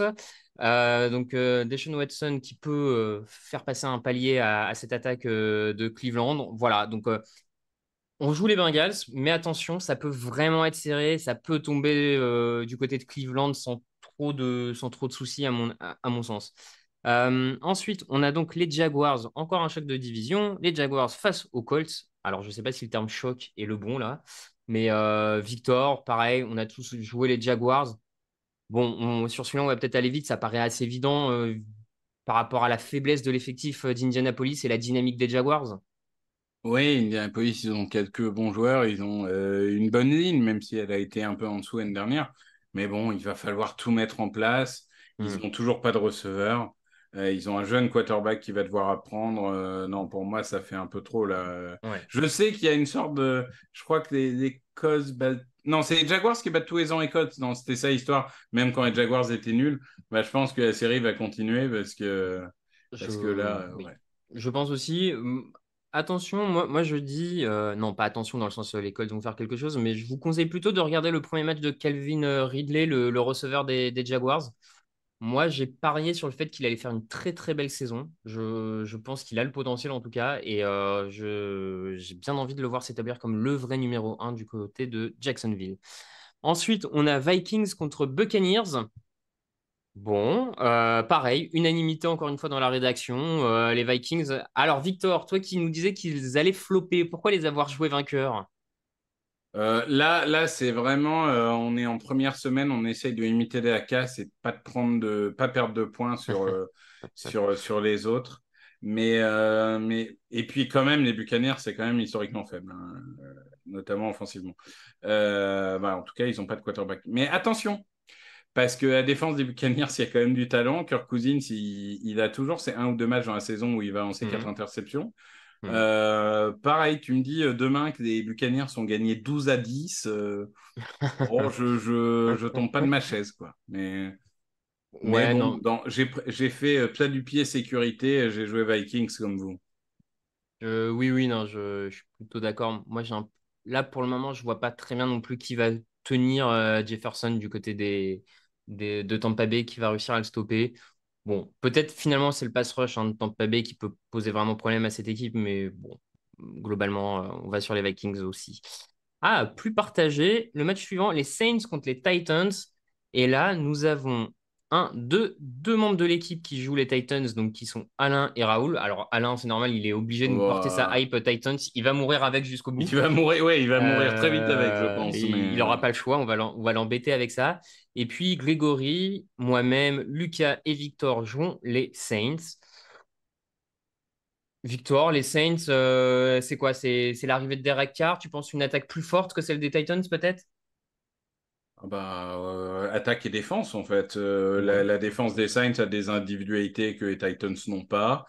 Deshaun Watson qui peut faire passer un palier à cette attaque de Cleveland. Voilà, donc on joue les Bengals, mais attention, ça peut vraiment être serré, ça peut tomber du côté de Cleveland sans trop de soucis à mon sens. Ensuite, on a donc les Jaguars, encore un choc de division. Les Jaguars face aux Colts. Alors, je ne sais pas si le terme choc est le bon là, mais Victor, pareil, on a tous joué les Jaguars. Bon, sur celui-là, on va peut-être aller vite, ça paraît assez évident par rapport à la faiblesse de l'effectif d'Indianapolis et la dynamique des Jaguars. Oui, Indianapolis, ils ont quelques bons joueurs, ils ont une bonne ligne, même si elle a été un peu en dessous l'année dernière. Mais bon, il va falloir tout mettre en place. Ils Hmm. n'ont toujours pas de receveur. Ils ont un jeune quarterback qui va devoir apprendre. Non, pour moi, ça fait un peu trop là. Ouais. Je sais qu'il y a une sorte de. Je crois que les Colts battent. Non, c'est les Jaguars qui battent tous les ans les Colts. Non, c'était ça l'histoire. Même quand les Jaguars étaient nuls, bah, je pense que la série va continuer parce que là, Oui. ouais. Je pense aussi. Attention, moi je dis. Non, pas attention dans le sens les Colts vont faire quelque chose, mais je vous conseille plutôt de regarder le premier match de Calvin Ridley, le receveur des Jaguars. Moi, j'ai parié sur le fait qu'il allait faire une très très belle saison. Je pense qu'il a le potentiel en tout cas, et j'ai bien envie de le voir s'établir comme le vrai numéro un du côté de Jacksonville. Ensuite, on a Vikings contre Buccaneers. Bon, pareil, unanimité encore une fois dans la rédaction, les Vikings. Alors Victor, toi qui nous disais qu'ils allaient flopper, pourquoi les avoir joués vainqueurs? Là, c'est vraiment, on est en première semaine, on essaye de limiter la casse et pas perdre de points sur les autres. Et puis quand même, les Buccaneers, c'est quand même historiquement faible, hein, notamment offensivement. En tout cas, ils n'ont pas de quarterback. Mais attention, parce que la défense des Buccaneers, il y a quand même du talent. Kirk Cousins, il a toujours ces un ou deux matchs dans la saison où il va lancer quatre Mhm. interceptions. Pareil, tu me dis demain que les Buccaneers sont gagnés 12-10. Oh, je tombe pas de ma chaise, quoi. Mais Ouais, bon, non. j'ai fait plat du pied sécurité, j'ai joué Vikings comme vous. Oui, oui, non, je suis plutôt d'accord. Moi, là, pour le moment, je vois pas très bien non plus qui va tenir Jefferson du côté de Tampa Bay, qui va réussir à le stopper. Bon, peut-être finalement, c'est le pass rush de Tampa Bay qui peut poser vraiment problème à cette équipe, mais bon, globalement, on va sur les Vikings aussi. Ah, plus partagé, le match suivant, les Saints contre les Titans. Et là, nous avons deux membres de l'équipe qui jouent les Titans, donc qui sont Alain et Raoul. Alors, Alain, c'est normal, il est obligé de nous porter sa Ouah. hype Titans. Il va mourir avec jusqu'au bout. Il va mourir, ouais, il va mourir très vite avec, je pense. Il n'aura pas le choix, on va l'embêter avec ça. Et puis, Grégory, moi-même, Lucas et Victor jouent les Saints. Victor, les Saints, c'est quoi? C'est l'arrivée de Derek Carr. Tu penses une attaque plus forte que celle des Titans, peut-être? Ah bah, attaque et défense, en fait. Ouais. La défense des Saints a des individualités que les Titans n'ont pas.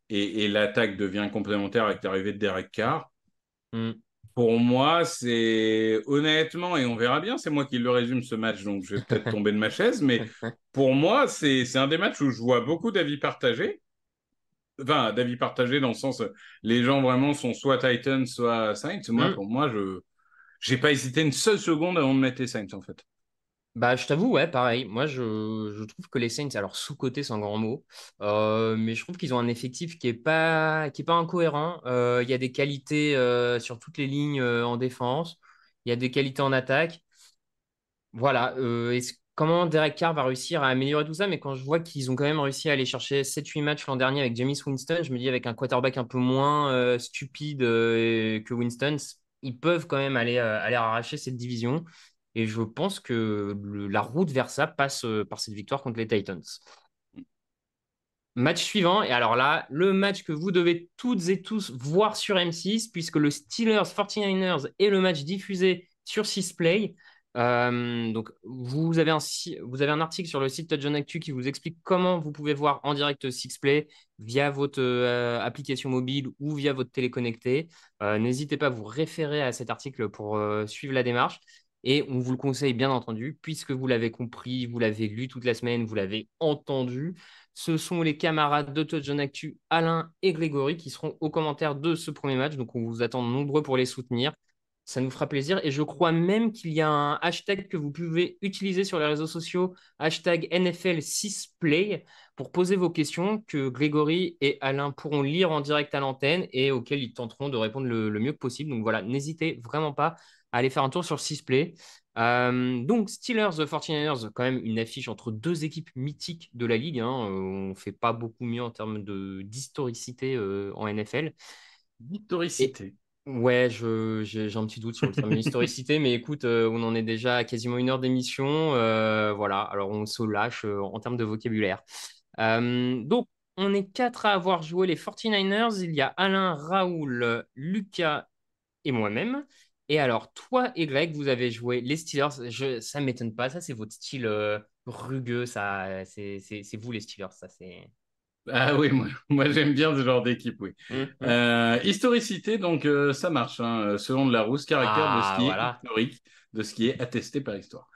Et l'attaque devient complémentaire avec l'arrivée de Derek Carr. Hmm. Pour moi, c'est honnêtement, et on verra bien, c'est moi qui le résume ce match, donc je vais peut-être tomber de ma chaise, mais pour moi, c'est un des matchs où je vois beaucoup d'avis partagés. Enfin, d'avis partagés dans le sens, les gens vraiment sont soit Titans, soit Saints. Moi, Hmm. pour moi, je j'ai pas hésité une seule seconde avant de mettre les Saints, en fait. Bah, je t'avoue, ouais, pareil. Moi, je trouve que les Saints, alors sous-coté, c'est un grand mot, mais je trouve qu'ils ont un effectif qui est pas incohérent. Il y a des qualités sur toutes les lignes en défense, il y a des qualités en attaque. Voilà. Comment Derek Carr va réussir à améliorer tout ça? Mais quand je vois qu'ils ont quand même réussi à aller chercher 7-8 matchs l'an dernier avec Jameis Winston, je me dis avec un quarterback un peu moins stupide que Winston, ils peuvent quand même aller arracher cette division. Et je pense que la route vers ça passe par cette victoire contre les Titans. Match suivant, et alors là, le match que vous devez toutes et tous voir sur M6, puisque le Steelers 49ers est le match diffusé sur 6play. Donc, vous avez un article sur le site Touchdown Actu qui vous explique comment vous pouvez voir en direct 6play via votre application mobile ou via votre télé connectée. N'hésitez pas à vous référer à cet article pour suivre la démarche. Et on vous le conseille bien entendu, puisque vous l'avez compris, vous l'avez lu toute la semaine, vous l'avez entendu. Ce sont les camarades de Touchdown Actu, Alain et Grégory, qui seront aux commentaires de ce premier match. Donc, on vous attend nombreux pour les soutenir. Ça nous fera plaisir. Et je crois même qu'il y a un hashtag que vous pouvez utiliser sur les réseaux sociaux, hashtag NFL6Play, pour poser vos questions que Grégory et Alain pourront lire en direct à l'antenne et auxquelles ils tenteront de répondre le mieux que possible. Donc voilà, n'hésitez vraiment pas à aller faire un tour sur 6Play. Donc, Steelers 49ers, quand même une affiche entre deux équipes mythiques de la ligue, hein. On ne fait pas beaucoup mieux en termes d'historicité en NFL. Et Historicité. ouais, j'ai un petit doute sur le terme historicité, mais écoute, on en est déjà à quasiment 1 heure d'émission. Voilà, alors on se lâche en termes de vocabulaire. Donc, on est quatre à avoir joué les 49ers. Il y a Alain, Raoul, Lucas et moi-même. Et alors, toi et Greg, vous avez joué les Steelers. Ça ne m'étonne pas. Ça, c'est votre style rugueux. Ça, c'est vous, les Steelers. Ça, c'est. Ah oui, moi j'aime bien ce genre d'équipe, oui. Hum. Historicité, donc ça marche, hein, selon de Larousse, caractère de ce Ah, qui est voilà. historique, de ce qui est attesté par l'histoire.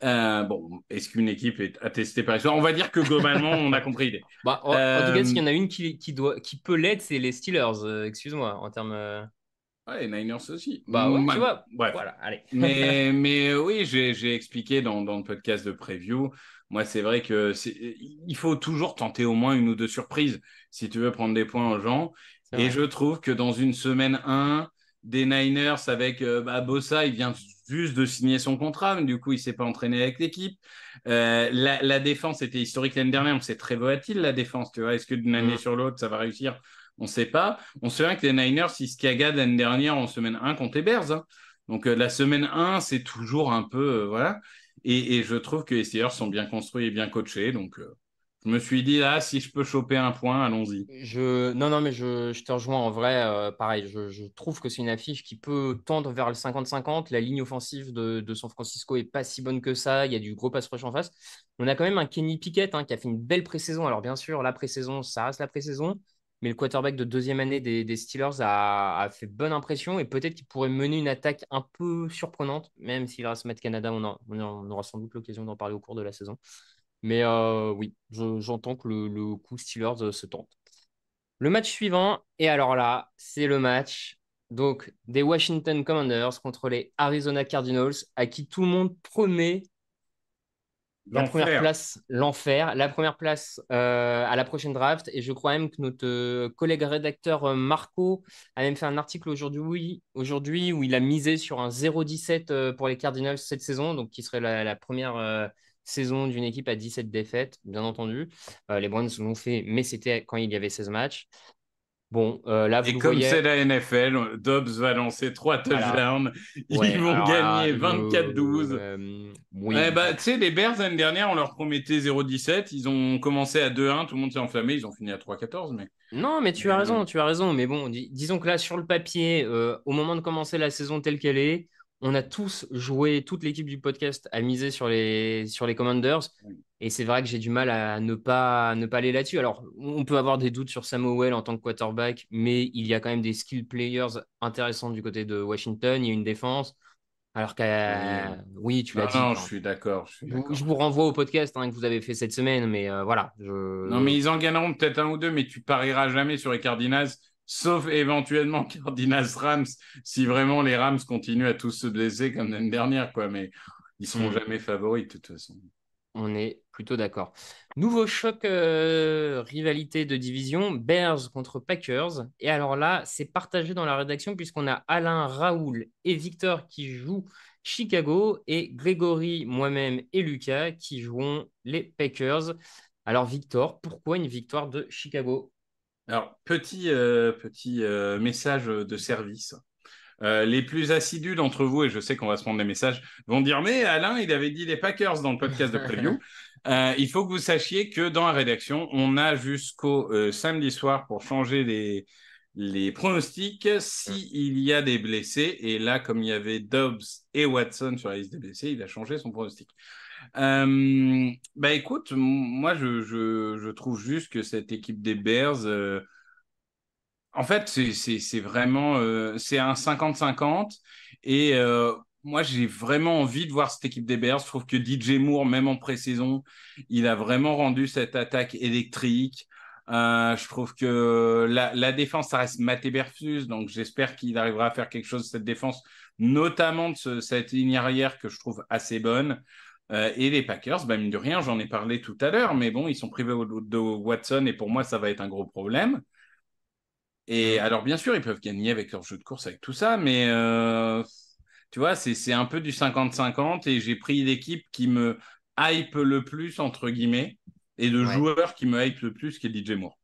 Ah. Bon, est-ce qu'une équipe est attestée par l'histoire? On va dire que globalement, on a compris l'idée. Bah, en tout cas, s'il y en a une qui peut l'être, c'est les Steelers. Excuse-moi, en termes. Ouais, les Niners aussi. Bah ouais, tu vois. Bref. Voilà, allez. Mais oui, j'ai expliqué dans le podcast de preview. Moi, c'est vrai que il faut toujours tenter au moins une ou deux surprises si tu veux prendre des points aux gens. C'est Et vrai. je trouve que dans une semaine 1, des Niners avec Bossa, il vient juste de signer son contrat, mais du coup, il s'est pas entraîné avec l'équipe. La défense était historique l'année dernière, mais c'est très volatile la défense. Tu vois, est-ce que d'une année Hum. sur l'autre, ça va réussir? On ne sait pas. On se souvient que les Niners, ils se cagadent l'année dernière en semaine 1 contre les Bears, hein. Donc la semaine 1, c'est toujours un peu... voilà. Et je trouve que les Steelers sont bien construits et bien coachés. Donc je me suis dit, là, si je peux choper un point, allons-y. Non, non, mais je te rejoins en vrai. Pareil, je trouve que c'est une affiche qui peut tendre vers le 50-50. La ligne offensive de San Francisco est pas si bonne que ça. Il y a du gros pass rush en face. On a quand même un Kenny Pickett qui a fait une belle pré-saison. Alors, bien sûr, la pré-saison, ça reste la pré-saison. mais le quarterback de deuxième année des Steelers a fait bonne impression et peut-être qu'il pourrait mener une attaque un peu surprenante, même s'il reste Matt Canada, on aura sans doute l'occasion d'en parler au cours de la saison. Mais oui, j'entends que le coup Steelers se tente. Le match suivant, et alors là, c'est le match donc des Washington Commanders contre les Arizona Cardinals, à qui tout le monde promet la première L'enfer. place, l'enfer, la première place à la prochaine draft. Et je crois même que notre collègue rédacteur Marco a même fait un article aujourd'hui où il a misé sur un 0-17 pour les Cardinals cette saison, donc qui serait la première saison d'une équipe à 17 défaites, bien entendu. Les Browns l'ont fait, mais c'était quand il y avait 16 matchs. Bon, là, vous Et le comme voyez. c'est la NFL, Dobbs va lancer 3 Voilà. touchdowns. Ils Ouais, vont alors là, gagner 24-12. oui, bon. Tu sais, les Bears, l'année dernière, on leur promettait 0-17. Ils ont commencé à 2-1. Tout le monde s'est enflammé. Ils ont fini à 3-14. Non, mais tu Mais, as raison, tu as raison. Mais bon, disons que là, sur le papier, au moment de commencer la saison telle qu'elle est, on a tous joué, toute l'équipe du podcast a misé sur les Commanders. Et c'est vrai que j'ai du mal à ne pas aller là-dessus. Alors, on peut avoir des doutes sur Samuel en tant que quarterback, mais il y a quand même des skill players intéressants du côté de Washington. Il y a une défense. Alors oui. oui, tu l'as Non, dit. non, je Enfin, suis d'accord. Je suis je d'accord. vous renvoie au podcast que vous avez fait cette semaine, mais voilà. Non, mais ils en gagneront peut-être un ou deux, mais tu parieras jamais sur les Cardinals, sauf éventuellement Cardinals-Rams, si vraiment les Rams continuent à tous se blesser comme l'année dernière, quoi. Mais ils seront Hmm. jamais favoris de toute façon. On est plutôt d'accord. Nouveau choc, rivalité de division, Bears contre Packers. Et alors là, c'est partagé dans la rédaction puisqu'on a Alain, Raoul et Victor qui jouent Chicago et Grégory, moi-même et Lucas qui jouons les Packers. Alors Victor, pourquoi une victoire de Chicago? Alors, petit message de service. Les plus assidus d'entre vous, et je sais qu'on va se prendre des messages, vont dire, mais Alain, il avait dit les Packers dans le podcast de preview. Il faut que vous sachiez que dans la rédaction, on a jusqu'au samedi soir pour changer les pronostics s'il y a des blessés. Et là, comme il y avait Dobbs et Watson sur la liste des blessés, il a changé son pronostic. Écoute, moi, je trouve juste que cette équipe des Bears... en fait, c'est vraiment c'est un 50-50 et moi j'ai vraiment envie de voir cette équipe des Bears. Je trouve que DJ Moore, même en pré-saison, il a vraiment rendu cette attaque électrique. Je trouve que la défense, ça reste Matt Eberflus, donc j'espère qu'il arrivera à faire quelque chose de cette défense, notamment de cette ligne arrière que je trouve assez bonne. Et les Packers, mine de rien, j'en ai parlé tout à l'heure, mais bon, ils sont privés de Watson et pour moi, ça va être un gros problème. Et Hmm. alors, bien sûr, ils peuvent gagner avec leur jeu de course, avec tout ça, mais tu vois, c'est un peu du 50-50 et j'ai pris l'équipe qui me hype le plus, entre guillemets, et le Ouais. joueur qui me hype le plus, qui est DJ Moore.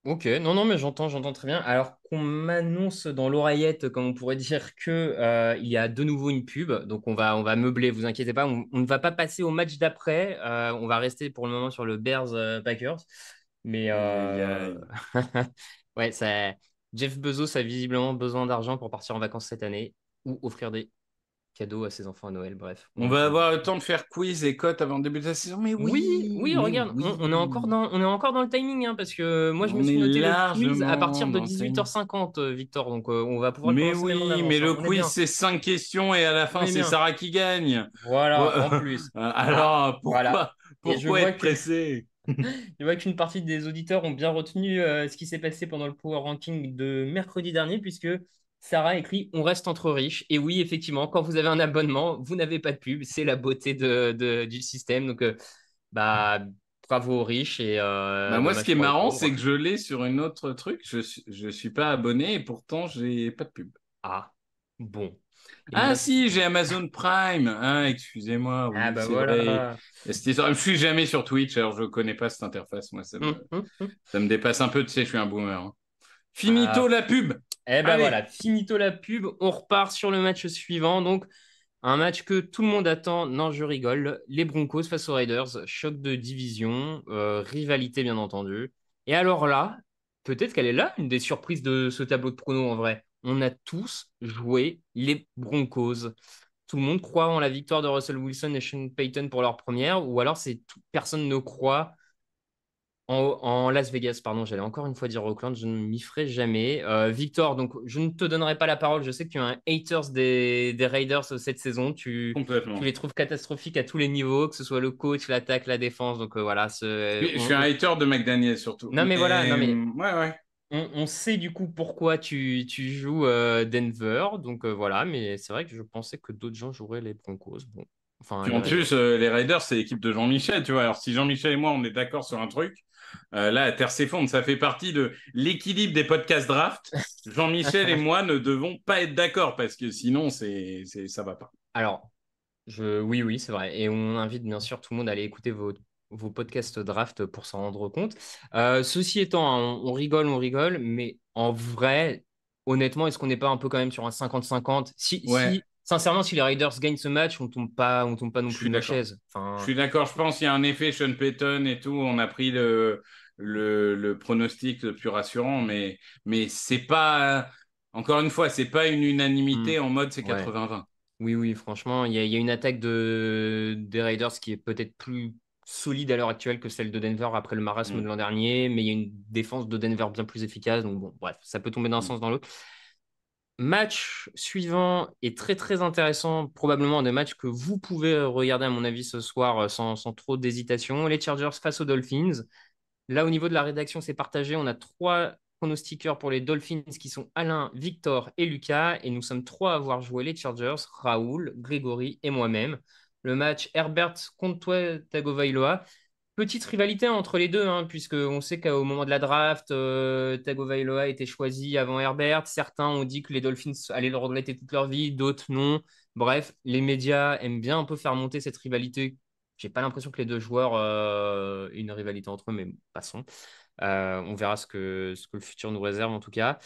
Ok, non, non, mais j'entends très bien. Alors qu'on m'annonce dans l'oreillette, comme on pourrait dire, que il y a de nouveau une pub, donc on va meubler, vous inquiétez pas, on ne va pas passer au match d'après, on va rester pour le moment sur le Bears Packers, mais Aïe, aïe, aïe. ouais, Jeff Bezos a visiblement besoin d'argent pour partir en vacances cette année ou offrir des cadeaux à ses enfants à Noël. Bref, On va avoir le temps de faire quiz et cote avant le début de la saison, Oui, oui, mais regarde, on est encore oui. dans le timing, parce que moi, je me On suis est noté le quiz à largement partir de dans le timing. 18h50, Victor, donc on va pouvoir le Mais commencer même en oui, mais avance, hein. le On est quiz, bien, c'est 5 questions et à la on fin, est c'est bien. Sarah qui gagne. Voilà, en plus. Ah, Alors, voilà. Et je pourquoi vois être que, pressé? je vois qu'une partie des auditeurs ont bien retenu ce qui s'est passé pendant le Power Ranking de mercredi dernier, puisque Sarah écrit On reste entre riches. Et oui, effectivement, quand vous avez un abonnement, vous n'avez pas de pub. C'est la beauté du système. Donc, bah, bravo aux riches et Moi, ce qui dommage est pour les marrant, pauvres. c'est que je l'ai sur une autre truc. Je suis pas abonné et pourtant, j'ai pas de pub. Ah, bon. Eh Ah bien, si, j'ai Amazon Prime. Ah, excusez-moi, ah oui, bah c'est vrai. voilà. Je suis jamais sur Twitch, alors je connais pas cette interface. Moi, Hum. ça me dépasse un peu. Tu sais, je suis un boomer, hein. Finito Ah, la pub. eh ben Allez. voilà, finito la pub. On repart sur le match suivant. Donc, un match que tout le monde attend. Non, je rigole. Les Broncos face aux Raiders. Choc de division. Rivalité, bien entendu. Et alors là, peut-être qu'elle est là, une des surprises de ce tableau de pronos en vrai. On a tous joué les Broncos. Tout le monde croit en la victoire de Russell Wilson et Sean Payton pour leur première, ou alors personne ne croit En Las Vegas, pardon, j'allais encore une fois dire Oakland, je ne m'y ferai jamais. Victor, donc je ne te donnerai pas la parole. Je sais que tu es un haters des Raiders cette saison. Tu Complètement. les trouves catastrophiques à tous les niveaux, que ce soit le coach, l'attaque, la défense. Donc voilà. Je suis un hater de McDaniel surtout. Non, mais voilà, non, mais Ouais, ouais. on sait du coup pourquoi tu joues Denver. Donc voilà, mais c'est vrai que je pensais que d'autres gens joueraient les Broncos. Bon, enfin, Puis les en Raiders. plus, les Raiders, c'est l'équipe de Jean-Michel, tu vois. Alors, si Jean-Michel et moi, on est d'accord sur un truc, là, la Terre s'effondre. Ça fait partie de l'équilibre des podcasts draft. Jean-Michel et moi ne devons pas être d'accord parce que sinon, ça va pas. Alors, oui, oui, c'est vrai. Et on invite bien sûr tout le monde à aller écouter vos podcasts draft pour s'en rendre compte. Ceci étant, hein, on rigole, mais en vrai, honnêtement, est-ce qu'on n'est pas un peu quand même sur un 50-50? Ouais, Sincèrement, si les Raiders gagnent ce match, on tombe pas non je plus suis de la d'accord. chaise. Je Enfin, suis d'accord. Je pense qu'il y a un effet Sean Payton et tout. On a pris le pronostic le plus rassurant, mais c'est pas, encore une fois, c'est pas une hmm, unanimité en mode c'est ouais. 80-20. Oui, oui, franchement, il y a une attaque des Raiders qui est peut-être plus solide à l'heure actuelle que celle de Denver après le marasme Mm, de l'an dernier, mais il y a une défense de Denver bien plus efficace. Donc bon, bref, ça peut tomber d'un mm. sens dans l'autre. Match suivant est très très intéressant, probablement un des matchs que vous pouvez regarder à mon avis ce soir sans trop d'hésitation. Les Chargers face aux Dolphins. Là, au niveau de la rédaction, c'est partagé. On a trois pronostiqueurs pour les Dolphins qui sont Alain, Victor et Lucas. Et nous sommes trois à avoir joué les Chargers, Raoul, Grégory et moi-même. Le match Herbert contre toi, Tagovailoa. Petite rivalité entre les deux, hein, puisqu'on sait qu'au moment de la draft, Tagovailoa a été choisi avant Herbert. Certains ont dit que les Dolphins allaient le regretter toute leur vie, d'autres non. Bref, les médias aiment bien un peu faire monter cette rivalité. J'ai pas l'impression que les deux joueurs aient une rivalité entre eux, mais passons. On verra ce que le futur nous réserve en tout cas.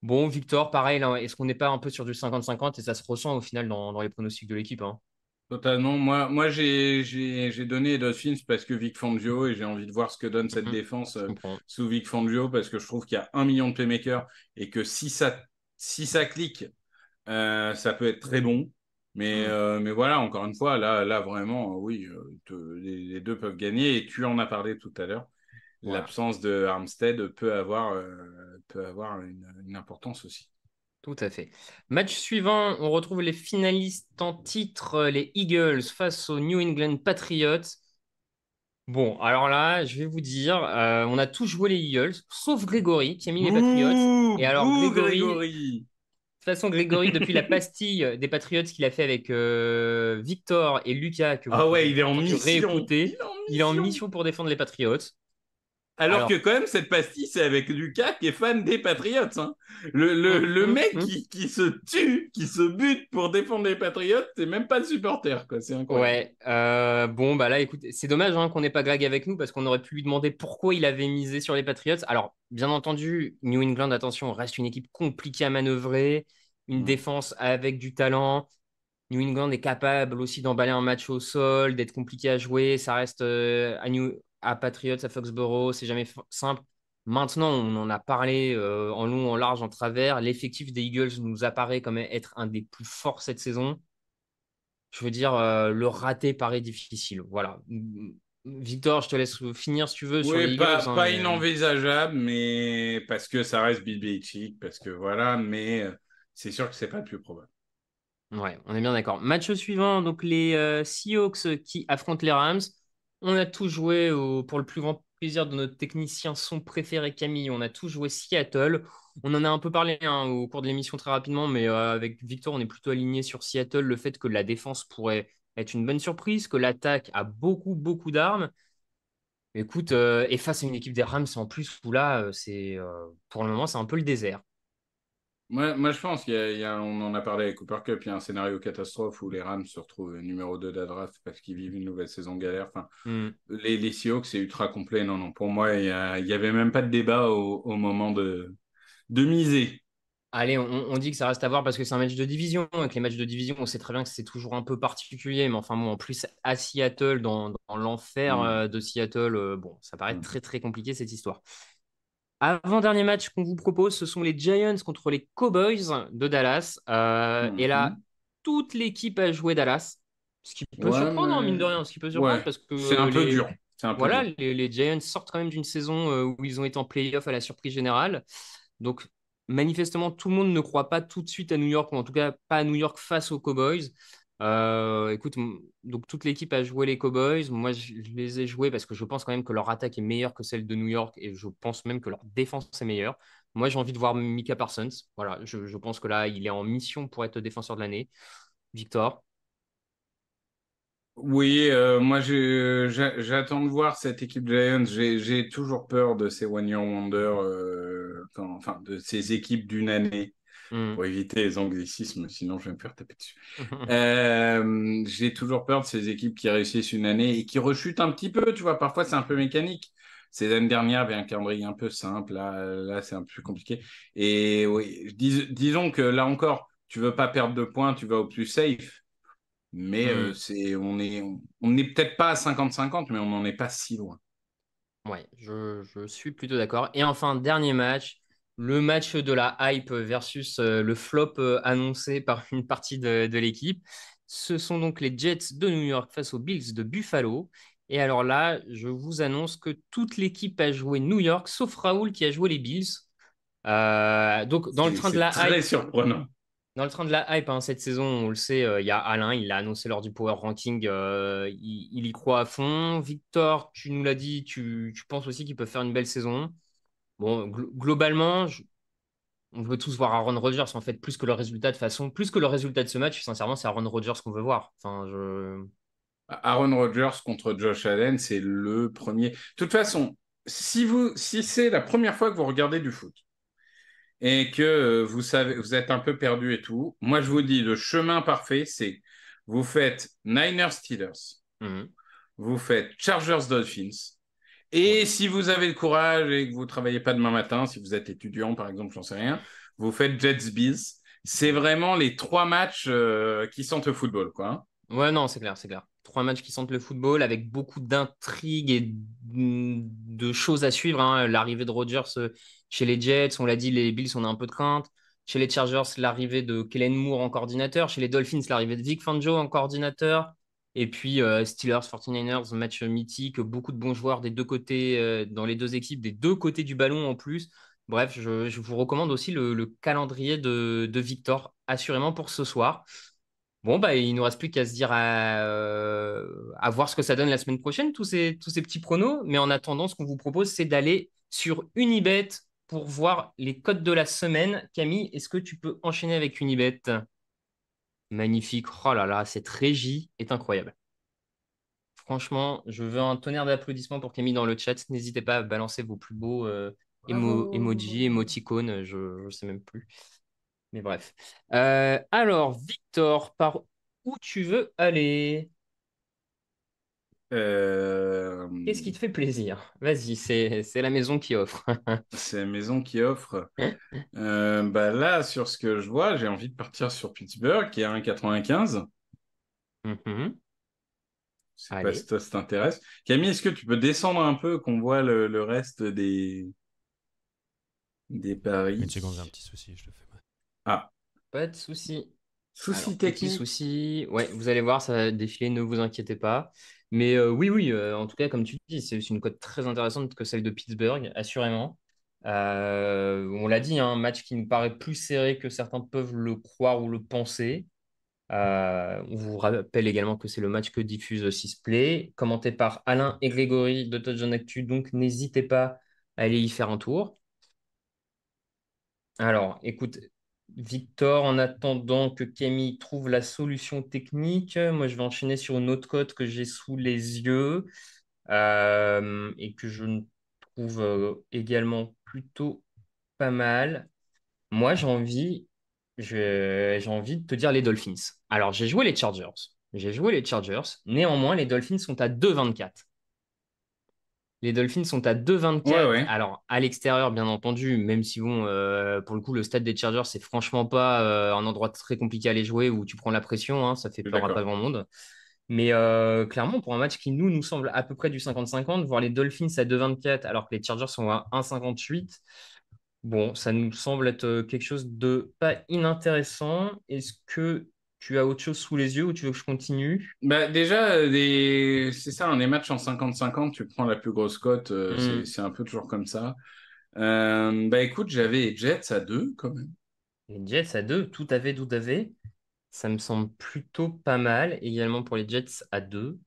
Bon, Victor, pareil, là, est-ce qu'on n'est pas un peu sur du 50-50 et ça se ressent au final dans les pronostics de l'équipe, hein. Totalement. Moi j'ai donné les Dolphins parce que Vic Fangio et j'ai envie de voir ce que donne cette Mhm, défense je comprends. sous Vic Fangio parce que je trouve qu'il y a 1 million de playmakers et que si ça clique, ça peut être très bon. Mhm. Mais voilà, encore une fois, là vraiment, oui, les deux peuvent gagner et tu en as parlé tout à l'heure. Voilà. L'absence de Armstead peut avoir une importance aussi. Tout à fait. Match suivant, on retrouve les finalistes en titre, les Eagles face aux New England Patriots. Bon, alors là, je vais vous dire, on a tous joué les Eagles, sauf Grégory qui a mis les Patriots. Bouh, Et alors, bouh, Grégory, de toute Grégory. façon, Grégory, depuis la pastille des Patriots qu'il a fait avec Victor et Lucas, que vous Ah pouvez ouais, il est bien en entendu mission. Il réécouter, est en il est en mission. mission pour défendre les Patriots. Alors que Alors, quand même, cette pastille, c'est avec Lucas qui est fan des Patriots, hein. Le, le, hum, le hum, mec hum. qui se tue, qui se bute pour défendre les Patriots, c'est même pas le supporter, quoi. C'est incroyable. Ouais, bon, bah là, écoute, c'est dommage hein, qu'on n'ait pas Greg avec nous parce qu'on aurait pu lui demander pourquoi il avait misé sur les Patriots. Alors, bien entendu, New England, attention, reste une équipe compliquée à manœuvrer, une Mm. défense avec du talent. New England est capable aussi d'emballer un match au sol, d'être compliqué à jouer. Ça reste à Patriots, à Foxborough, c'est jamais simple. Maintenant, on en a parlé en long, en large, en travers. L'effectif des Eagles nous apparaît comme être un des plus forts cette saison. Je veux dire, le rater paraît difficile. Voilà. Victor, je te laisse finir si tu veux sur les Oui, Eagles, hein, pas mais inenvisageable, mais parce que ça reste Bill Belichick, parce que voilà, mais c'est sûr que c'est pas le plus probable. ouais, on est bien d'accord. Match suivant, donc les Seahawks qui affrontent les Rams. On a tout joué pour le plus grand plaisir de notre technicien son préféré Camille. On a tout joué Seattle. On en a un peu parlé hein, au cours de l'émission très rapidement, mais avec Victor, on est plutôt aligné sur Seattle. Le fait que la défense pourrait être une bonne surprise, que l'attaque a beaucoup, beaucoup d'armes. Écoute, et face à une équipe des Rams en plus, où là, pour le moment, c'est un peu le désert. Moi, je pense on en a parlé avec Cooper Cup, il y a un scénario catastrophe où les Rams se retrouvent numéro 2 de la draft parce qu'ils vivent une nouvelle saison galère. Enfin, Hmm. les Seahawks, c'est ultra complet. Non, non, pour moi, il y avait même pas de débat au moment de miser. Allez, on dit que ça reste à voir parce que c'est un match de division. Avec les matchs de division, on sait très bien que c'est toujours un peu particulier. Mais enfin, bon, en plus, à Seattle, dans l'enfer Mm, de Seattle, bon, ça paraît mm, très, très compliqué cette histoire. Avant-dernier match qu'on vous propose, ce sont les Giants contre les Cowboys de Dallas. Et là, mhm. toute l'équipe a joué Dallas. Ce qui peut Ouais, surprendre, hein, mine de mais rien, ce qui peut surprendre ouais, parce que c'est un peu dur. C'est un peu voilà, dur. les Giants sortent quand même d'une saison où ils ont été en playoff à la surprise générale. Donc, manifestement, tout le monde ne croit pas tout de suite à New York, ou en tout cas pas à New York face aux Cowboys. Écoute, donc toute l'équipe a joué les Cowboys. Moi, je les ai joués parce que je pense quand même que leur attaque est meilleure que celle de New York et je pense même que leur défense est meilleure. Moi, j'ai envie de voir Micah Parsons. Voilà, je pense que là, il est en mission pour être défenseur de l'année. Victor. Oui, moi j'attends de voir cette équipe Giants. J'ai toujours peur de ces One Year Wonder, enfin de ces équipes d'une année, Hmm. pour éviter les anglicismes, sinon je vais me faire taper dessus. J'ai toujours peur de ces équipes qui réussissent une année et qui rechutent un petit peu, tu vois. Parfois c'est un peu mécanique. Ces années dernières, il y avait un calendrier un peu simple. Là c'est un peu plus compliqué. Et oui, disons que là encore, tu veux pas perdre de points, tu vas au plus safe. Mais Hmm. on n'est peut-être pas à 50-50, mais on n'en est pas si loin. Ouais, je suis plutôt d'accord. Et enfin, dernier match, le match de la hype versus le flop annoncé par une partie de l'équipe. Ce sont donc les Jets de New York face aux Bills de Buffalo. Et alors là, je vous annonce que toute l'équipe a joué New York, sauf Raoul qui a joué les Bills. Donc, C'est très surprenant. dans le train de la hype, hein, cette saison, on le sait, il y a Alain, il l'a annoncé lors du Power Ranking, il y croit à fond. Victor, tu nous l'as dit, tu penses aussi qu'il peut faire une belle saison. Bon, globalement, on veut tous voir Aaron Rodgers, en fait, plus que le résultat de façon, plus que le résultat de ce match, sincèrement, c'est Aaron Rodgers qu'on veut voir. Enfin, Aaron Rodgers contre Josh Allen, c'est le premier. De toute façon, si c'est la première fois que vous regardez du foot et que vous savez, vous êtes un peu perdu et tout, moi je vous dis, le chemin parfait, c'est vous faites Niners Steelers, mhm. vous faites Chargers Dolphins. Et Ouais. si vous avez le courage et que vous ne travaillez pas demain matin, si vous êtes étudiant par exemple, j'en sais rien, vous faites Jets Bills. C'est vraiment les trois matchs qui sentent le football, quoi, hein. Ouais, non, c'est clair, c'est clair. Trois matchs qui sentent le football avec beaucoup d'intrigues et de choses à suivre, hein. L'arrivée de Rodgers chez les Jets, on l'a dit, les Bills, on a un peu de crainte. Chez les Chargers, l'arrivée de Kellen Moore en coordinateur. Chez les Dolphins, l'arrivée de Vic Fangio en coordinateur. Et puis Steelers, 49ers, match mythique, beaucoup de bons joueurs des deux côtés, dans les deux équipes, des deux côtés du ballon en plus. Bref, je vous recommande aussi le calendrier de Victor, assurément pour ce soir. Bon, bah, il nous reste plus qu'à se dire à voir ce que ça donne la semaine prochaine, tous ces petits pronos. Mais en attendant, ce qu'on vous propose, c'est d'aller sur Unibet pour voir les codes de la semaine. Camille, est-ce que tu peux enchaîner avec Unibet? Magnifique. Oh là là, cette régie est incroyable. Franchement, je veux un tonnerre d'applaudissements pour Camille dans le chat. N'hésitez pas à balancer vos plus beaux emojis, Bravo. émoticônes, je ne sais même plus. Mais bref. Alors, Victor, par où tu veux aller? Euh, Qu'est-ce qui te fait plaisir? Vas-y, c'est la maison qui offre. c'est la maison qui offre. Bah là, sur ce que je vois, j'ai envie de partir sur Pittsburgh, qui est à 1,95. Mhm. Je sais pas si Allez. toi, ça t'intéresse. Camille, est-ce que tu peux descendre un peu, qu'on voit le reste des Une seconde, j'ai un paris? petit souci, je le fais. Ah, Pas de souci. souci Alors, petit technique. souci. Ouais, vous allez voir, ça va défiler, ne vous inquiétez pas. Mais oui, oui, en tout cas, comme tu dis, c'est une cote très intéressante que celle de Pittsburgh, assurément. On l'a dit, hein, un match qui nous paraît plus serré que certains peuvent le croire ou le penser. On vous rappelle également que c'est le match que diffuse Sisplay, commenté par Alain et Grégory de Touchdown Actu, donc n'hésitez pas à aller y faire un tour. Alors, écoute, Victor, en attendant que Camille trouve la solution technique, moi je vais enchaîner sur une autre cote que j'ai sous les yeux et que je trouve également plutôt pas mal. Moi, j'ai envie de te dire les Dolphins. Alors, j'ai joué les Chargers. J'ai joué les Chargers. Néanmoins, les Dolphins sont à 2,24. Les Dolphins sont à Ouais, 2,24. ouais, Alors, à l'extérieur, bien entendu, même si, bon, pour le coup, le stade des Chargers, c'est franchement pas un endroit très compliqué à aller jouer où tu prends la pression, hein, ça fait je suis peur à pas d'accord. grand monde. Mais clairement, pour un match qui nous semble à peu près du 50-50, voir les Dolphins à 2,24 alors que les Chargers sont à 1,58, bon, ça nous semble être quelque chose de pas inintéressant. Est-ce que Tu as autre chose sous les yeux ou tu veux que je continue? Bah, déjà, c'est ça, des matchs en 50-50, tu prends la plus grosse cote, Hmm. c'est un peu toujours comme ça. Bah écoute, j'avais les Jets à 2 quand même. Les Jets à 2, tout à fait, tout à fait. Ça me semble plutôt pas mal. Également pour les Jets à 2.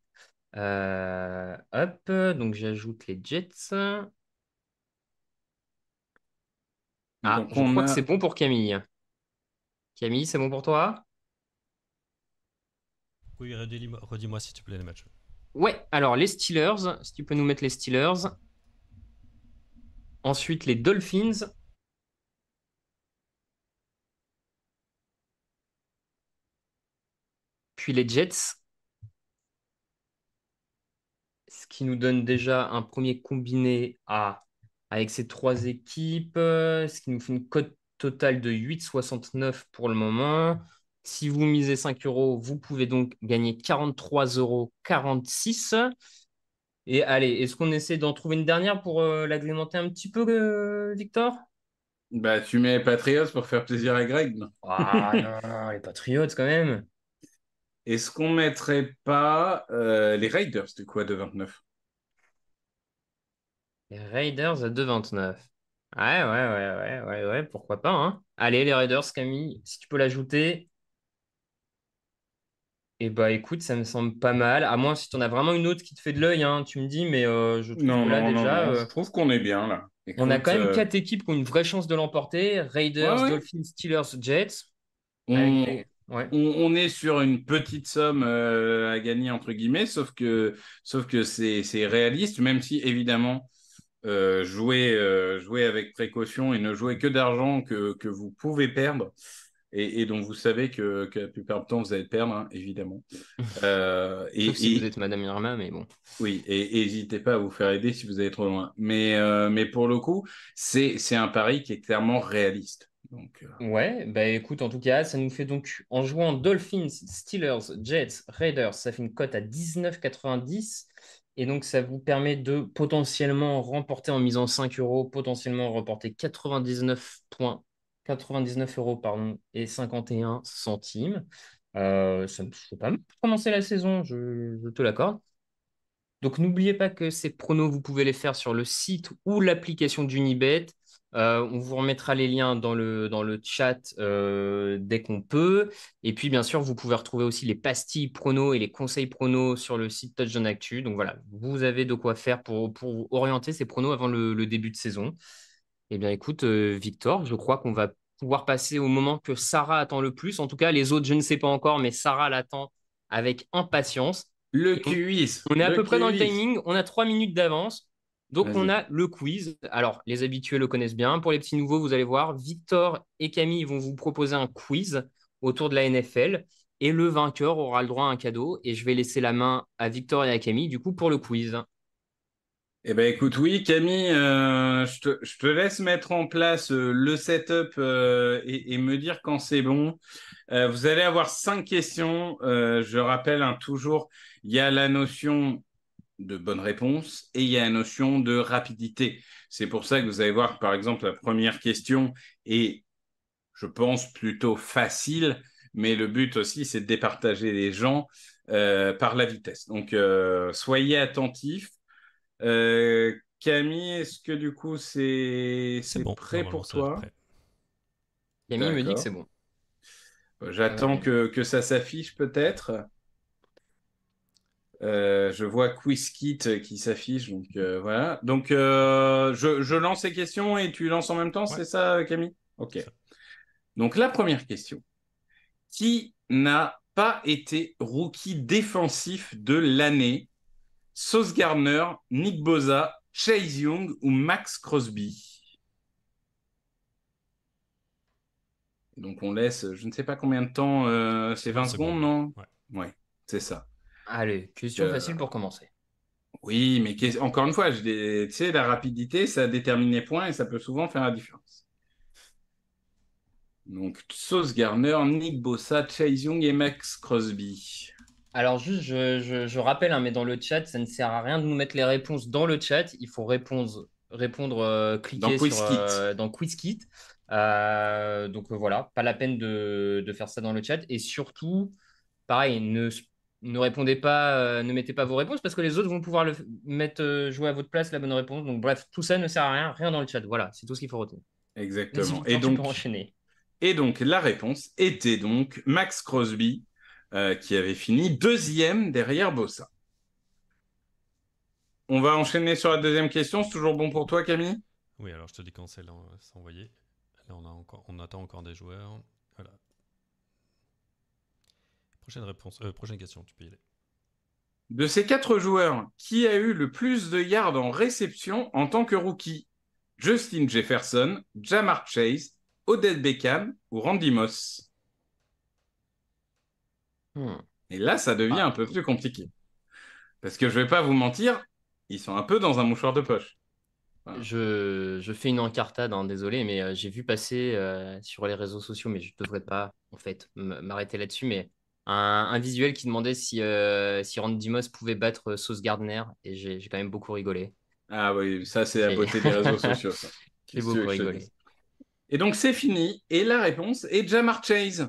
Hop, donc j'ajoute les Jets. Ah, Donc je on crois que c'est a, bon pour Camille. Camille, c'est bon pour toi? Oui, redis-moi s'il te plaît les matchs. Ouais, alors les Steelers, si tu peux nous mettre les Steelers. Ensuite, les Dolphins. Puis les Jets. Ce qui nous donne déjà un premier combiné avec ces trois équipes, ce qui nous fait une cote totale de 8,69 pour le moment. Si vous misez 5 euros, vous pouvez donc gagner 43,46 €. Et allez, est-ce qu'on essaie d'en trouver une dernière pour l'agrémenter un petit peu, Victor? bah tu mets Patriots pour faire plaisir à Greg. Non. Ah non, non, les Patriots quand même. Est-ce qu'on mettrait pas les Raiders du coup à 2,29? Les Raiders à 2,29. Ouais, ouais, ouais, ouais, ouais, ouais, pourquoi pas, hein. Allez, les Raiders, Camille, si tu peux l'ajouter. Eh bah écoute, ça me semble pas mal. À moins si tu en as vraiment une autre qui te fait de l'œil, hein, tu me dis, mais je trouve Non, que là non, non, déjà, non, je trouve qu'on est bien là. on a quand Écoute, même quatre équipes qui ont une vraie chance de l'emporter. ouais, Raiders, ouais, Dolphins, Steelers, Jets. Avec on, des... Ouais. on est sur une petite somme à gagner entre guillemets, sauf que c'est réaliste, même si évidemment jouer avec précaution et ne jouer que d'argent que vous pouvez perdre et dont vous savez que la plupart du temps vous allez perdre, hein, évidemment. Euh, Sauf si vous et, êtes Madame Irma, mais bon. Oui, et n'hésitez pas à vous faire aider si vous allez trop loin. Mais pour le coup, c'est un pari qui est clairement réaliste. Donc, Ouais, bah écoute, en tout cas, ça nous fait donc, en jouant Dolphins, Steelers, Jets, Raiders, ça fait une cote à 19,90. Et donc, ça vous permet de potentiellement remporter en misant 5 euros, potentiellement remporter 99 euros, pardon, et 51 centimes. Ça me fait pas mal pour commencer la saison, je te l'accorde. Donc n'oubliez pas que ces pronos, vous pouvez les faire sur le site ou l'application d'Unibet. On vous remettra les liens dans le chat dès qu'on peut. Et puis bien sûr, vous pouvez retrouver aussi les pastilles pronos et les conseils pronos sur le site Touchdown Actu. Donc voilà, vous avez de quoi faire pour orienter ces pronos avant le début de saison. Eh bien écoute, Victor, je crois qu'on va pouvoir passer au moment que Sarah attend le plus. En tout cas, les autres, je ne sais pas encore, mais Sarah l'attend avec impatience. le Et quiz, on est à le peu près dans le quiz. timing. On a 3 minutes d'avance. Donc, on Vas-y. a le quiz. Alors, les habitués le connaissent bien. Pour les petits nouveaux, vous allez voir, Victor et Camille vont vous proposer un quiz autour de la NFL. Et le vainqueur aura le droit à un cadeau. Et je vais laisser la main à Victor et à Camille, du coup, pour le quiz. Eh ben écoute, oui, Camille, je te laisse mettre en place le setup et me dire quand c'est bon. Vous allez avoir 5 questions. Je rappelle, hein, toujours, il y a la notion de bonne réponse et il y a la notion de rapidité. C'est pour ça que vous allez voir, par exemple, la première question est, je pense, plutôt facile, mais le but aussi, c'est de départager les gens par la vitesse. Donc, soyez attentifs. Camille, est-ce que du coup, c'est C'est c'est bon, prêt normalement pour ça va être toi? prêt. Camille me dit que D'accord. c'est bon. J'attends Euh, que ça s'affiche peut-être. Je vois QuizKit qui s'affiche, donc voilà. Donc je lance les questions et tu lances en même temps, Ouais, c'est ça, Camille? Ok. c'est ça. Donc la première question. Qui n'a pas été rookie défensif de l'année? Sauce Gardner, Nick Bosa, Chase Young ou Max Crosby? Donc on laisse, je ne sais pas combien de temps, c'est Non, 20 c'est bon. secondes, non? Ouais. Ouais, c'est ça. allez, Donc, question facile pour commencer. oui, mais encore une fois, tu sais, la rapidité, ça détermine les points et ça peut souvent faire la différence. Donc, Sauce Gardner, Nick Bosa, Chase Young et Max Crosby. Alors juste, je rappelle, hein, mais dans le chat, ça ne sert à rien de nous mettre les réponses dans le chat. Il faut répondre, Dans cliquer QuizKit. dans QuizKit. Donc voilà, pas la peine de faire ça dans le chat. Et surtout, pareil, ne répondez pas, ne mettez pas vos réponses parce que les autres vont pouvoir mettre, jouer à votre place la bonne réponse. Donc bref, tout ça ne sert à rien, rien dans le chat. Voilà, c'est tout ce qu'il faut retenir. Vas-y, Exactement. Victor, tu peux enchaîner. Et donc, la réponse était donc Max Crosby, qui avait fini deuxième derrière Bossa. On va enchaîner sur la deuxième question. C'est toujours bon pour toi, Camille? Oui, alors je te dis quand c'est envoyé. Là, on attend encore des joueurs. Voilà. Prochaine question, tu peux y aller. De ces 4 joueurs, qui a eu le plus de yards en réception en tant que rookie? Justin Jefferson, Jamar Chase, Odell Beckham ou Randy Moss? Hmm. Et là, ça devient Ah, un peu plus compliqué. Parce que je vais pas vous mentir, ils sont un peu dans un mouchoir de poche. Enfin, je fais une encartade, hein, désolé, mais j'ai vu passer sur les réseaux sociaux, mais je ne devrais pas en fait m'arrêter là-dessus, mais un visuel qui demandait si Randy Moss pouvait battre Sauce Gardner, et j'ai quand même beaucoup rigolé. ah oui, ça c'est la J'ai beauté des réseaux sociaux, ça. j'ai Qu'est-ce que tu veux beaucoup que je te rigolé. dise? Et donc c'est fini. Et la réponse est Jamar Chase.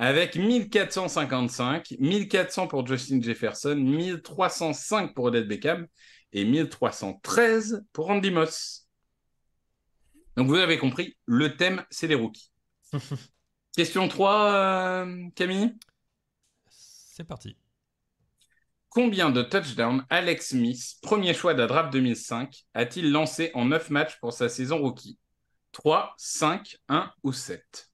Avec 1455, 1400 pour Justin Jefferson, 1305 pour Odell Beckham et 1313 pour Randy Moss. Donc vous avez compris, le thème, c'est les rookies. Question 3, Camille. C'est parti. Combien de touchdowns Alex Smith, premier choix de la draft 2005, a-t-il lancé en 9 matchs pour sa saison rookie? 3, 5, 1 ou 7?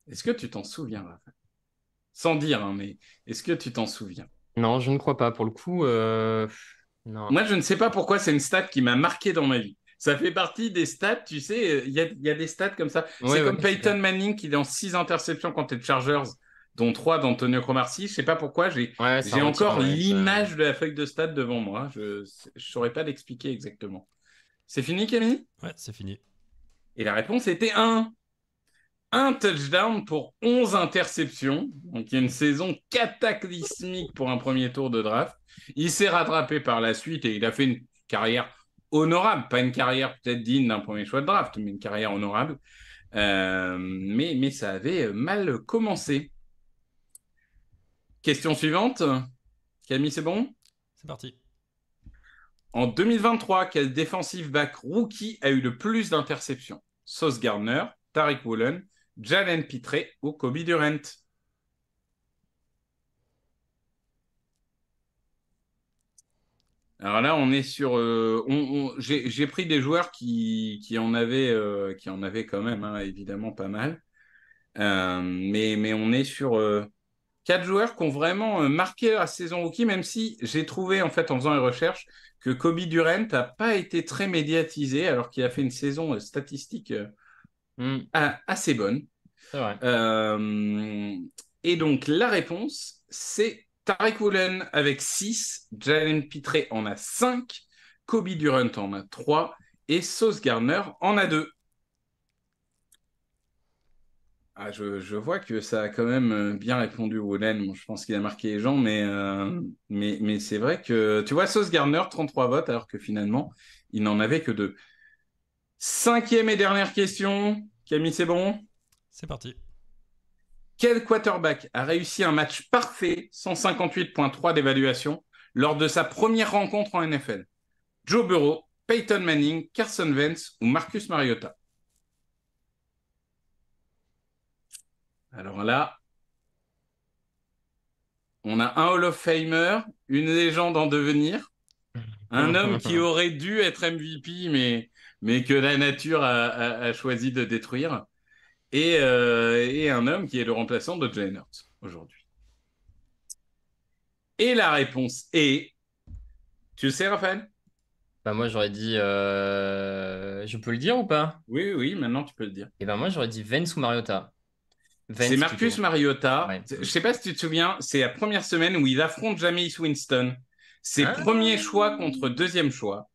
Est-ce que tu t'en souviens, Raphaël? Sans dire, hein, mais est-ce que tu t'en souviens? Non, je ne crois pas. Pour le coup, non. Moi, je ne sais pas pourquoi c'est une stat qui m'a marqué dans ma vie. Ça fait partie des stats, tu sais, il y a des stats comme ça. Oui, C'est oui, comme c'est Peyton clair. Manning qui est dans 6 interceptions contre les Chargers, dont 3 d'Antonio Cromartie. Je sais pas pourquoi, Ouais, ça j'ai retient, encore ouais. l'image de la feuille de stats devant moi. Je ne saurais pas l'expliquer exactement. C'est fini, Camille? Ouais, c'est fini. Et la réponse était un touchdown pour 11 interceptions. Donc, il y a une saison cataclysmique pour un premier tour de draft. Il s'est rattrapé par la suite et il a fait une carrière honorable. Pas une carrière peut-être digne d'un premier choix de draft, mais une carrière honorable. Mais ça avait mal commencé. Question suivante. Camille, c'est bon? C'est parti. En 2023, quel defensive back rookie a eu le plus d'interceptions? Sauce Gardner, Tariq Woolen, Jalen Pitre ou Kobe Durant? Alors là, on est sur. J'ai pris des joueurs qui en avaient quand même, hein, évidemment, pas mal. Mais on est sur 4 joueurs qui ont vraiment marqué la saison rookie, même si j'ai trouvé, en fait, en faisant les recherches, que Kobe Durant n'a pas été très médiatisé, alors qu'il a fait une saison statistique Hmm, assez bonne. c'est vrai. Et donc, la réponse, c'est Tariq Woolen avec 6, Jalen Pitre en a 5, Kobe Durant en a 3 et Sauce Gardner en a 2. Ah, je vois que ça a quand même bien répondu, Woolen. Bon, je pense qu'il a marqué les gens, mais c'est vrai que, tu vois, Sauce Gardner, 33 votes, alors que finalement, il n'en avait que 2. Cinquième et dernière question. Camille, c'est bon? C'est parti. Quel quarterback a réussi un match parfait, 158,3 d'évaluation, lors de sa première rencontre en NFL? Joe Burrow, Peyton Manning, Carson Wentz ou Marcus Mariota? Alors là, on a un Hall of Famer, une légende en devenir, un homme qui aurait dû être MVP, mais que la nature a choisi de détruire, et un homme qui est le remplaçant de Jalen Hurts aujourd'hui. Et la réponse est... Tu sais, Raphaël? Bah moi, j'aurais dit... Je peux le dire ou pas? Oui, oui, maintenant tu peux le dire. Et ben moi, j'aurais dit Vance ou Mariota. C'est Vance Marcus plutôt. Mariota. Ouais. Je sais pas si tu te souviens, c'est la première semaine où il affronte Jameis Winston. C'est premier Ah, choix contre deuxième choix.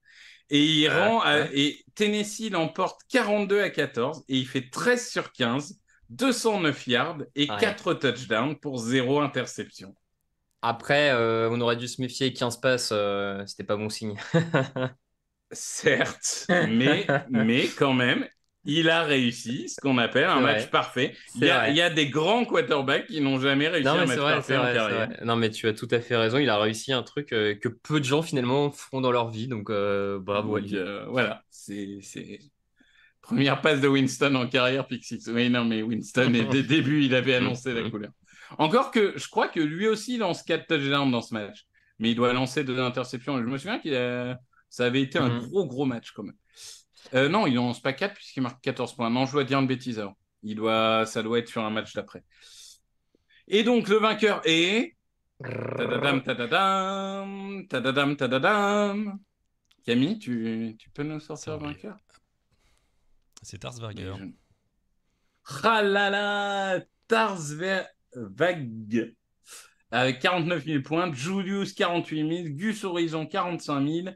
Et ouais. et Tennessee l'emporte 42-14 et il fait 13 sur 15, 209 yards et Ouais. 4 touchdowns pour 0 interception. Après, on aurait dû se méfier 15 passes, c'était pas bon signe. Certes, mais quand même, il a réussi ce qu'on appelle un C'est match vrai. parfait. C'est Il vrai. y a des grands quarterbacks qui n'ont jamais réussi Non, un mais c'est match vrai, c'est parfait en vrai, c'est carrière. vrai. Non, mais tu as tout à fait raison. Il a réussi un truc que peu de gens finalement font dans leur vie. Donc, bravo à Donc lui. voilà, c'est première passe de Winston en carrière, pick six. Oui, non, mais Winston, et dès le début, il avait annoncé la couleur. Encore que je crois que lui aussi lance 4 touchdowns dans ce match, mais il doit lancer 2 interceptions. Je me souviens que ça avait été un gros match quand même. Non, il en lance pas 4 puisqu'il marque 14 points. Non, je dois dire une bêtise alors. Ça doit être sur un match d'après. Et donc, le vainqueur est. Tadadam, tadadam, tadadam, tadadam. Camille, tu peux nous sortir le Semblé. vainqueur? C'est Tarsberger. Ah là là, Tarsberg avec 49 000 points, Julius 48 000, Gus Horizon 45 000,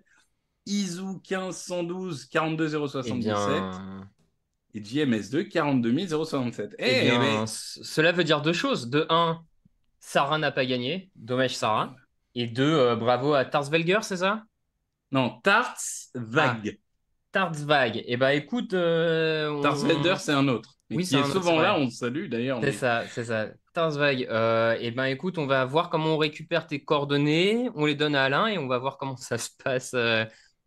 Izu 1512 42 Eh 077 bien, et JMS2 42 067. eh Eh bien, ben, cela veut dire deux choses. De un, Sarah n'a pas gagné. Dommage, Sarah. Et deux, bravo à Tarsvelger, c'est ça? non, Tarts Ah, Vague. Tarzvag. Eh ben, écoute, Tarsvelder, c'est un autre, mais oui, qui c'est est un autre, c'est souvent là, vrai. on le salue d'ailleurs. C'est Mais ça, c'est ça. Tarzvag. Eh ben, écoute, on va voir comment on récupère tes coordonnées. On les donne à Alain et on va voir comment ça se passe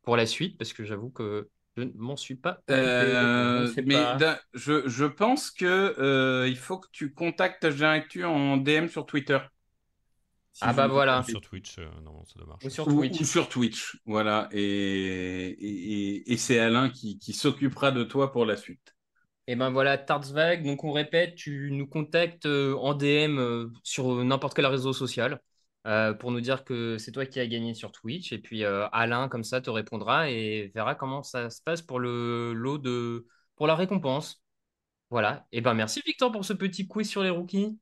pour la suite, parce que j'avoue que je ne m'en suis pas occupé. Donc, je ne sais pas. je pense que il faut que tu contactes Touchdown Actu en DM sur Twitter, si Ah je bah ne dis pas de Ou voilà. sur bêtises. Twitch, non, ça doit Ou marcher sur aussi. Ou Twitch. sur Twitch, voilà. Et c'est Alain qui s'occupera de toi pour la suite. Et ben voilà, Tarzvag. Donc, on répète, tu nous contactes en DM sur n'importe quel réseau social pour nous dire que c'est toi qui as gagné sur Twitch. Et puis, Alain, comme ça, te répondra et verra comment ça se passe pour le lot pour la récompense. Voilà. Et ben merci Victor pour ce petit quiz sur les rookies.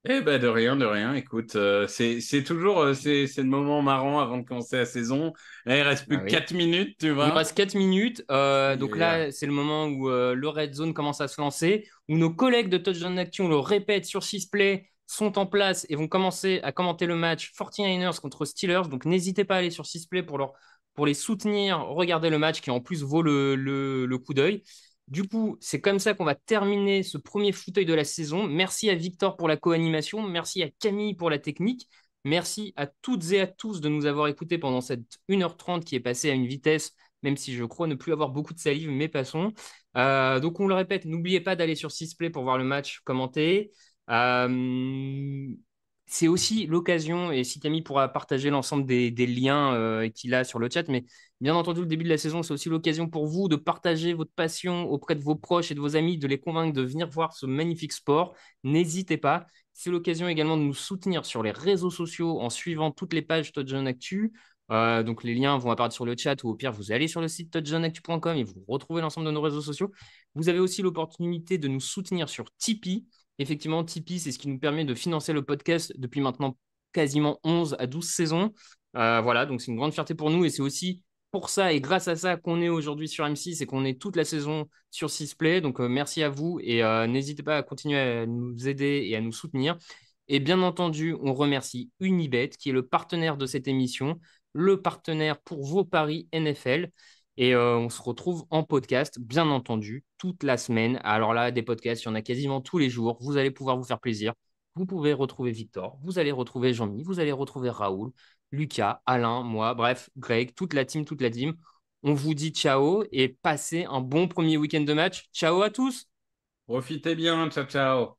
Eh ben de rien, de rien. Écoute, c'est toujours c'est le moment marrant avant de commencer la saison. Là, il reste plus Ah que oui. 4 minutes, tu Il nous vois. reste 4 minutes. Aïe, Donc aïe, aïe. là, c'est le moment où le Red Zone commence à se lancer, où nos collègues de Touchdown Action, on le répète sur 6play, sont en place et vont commencer à commenter le match 49ers contre Steelers. Donc n'hésitez pas à aller sur 6play pour les soutenir, regarder le match qui en plus vaut le coup d'œil. Du coup, c'est comme ça qu'on va terminer ce premier fauteuil de la saison. Merci à Victor pour la co-animation. Merci à Camille pour la technique. Merci à toutes et à tous de nous avoir écoutés pendant cette 1h30 qui est passée à une vitesse, même si je crois ne plus avoir beaucoup de salive, mais passons. Donc on le répète, n'oubliez pas d'aller sur 6play pour voir le match commenté. C'est aussi l'occasion, et si Camille pourra partager l'ensemble des liens qu'il a sur le chat, mais bien entendu, le début de la saison, c'est aussi l'occasion pour vous de partager votre passion auprès de vos proches et de vos amis, de les convaincre de venir voir ce magnifique sport. N'hésitez pas. C'est l'occasion également de nous soutenir sur les réseaux sociaux en suivant toutes les pages Touchdown Actu. Donc les liens vont apparaître sur le chat ou au pire, vous allez sur le site touchdownactu.com et vous retrouvez l'ensemble de nos réseaux sociaux. Vous avez aussi l'opportunité de nous soutenir sur Tipeee. Effectivement, Tipeee, c'est ce qui nous permet de financer le podcast depuis maintenant quasiment 11 à 12 saisons. Voilà, donc c'est une grande fierté pour nous et c'est aussi pour ça et grâce à ça qu'on est aujourd'hui sur M6 et qu'on est toute la saison sur 6play. Donc merci à vous et n'hésitez pas à continuer à nous aider et à nous soutenir. Et bien entendu, on remercie Unibet qui est le partenaire de cette émission, le partenaire pour vos paris NFL. Et on se retrouve en podcast, bien entendu, toute la semaine. Alors là, des podcasts, il y en a quasiment tous les jours. Vous allez pouvoir vous faire plaisir. Vous pouvez retrouver Victor, vous allez retrouver Jean-Mi, vous allez retrouver Raoul, Lucas, Alain, moi, bref, Greg, toute la team, toute la team. On vous dit ciao et passez un bon premier week-end de match. Ciao à tous! Profitez bien, ciao, ciao.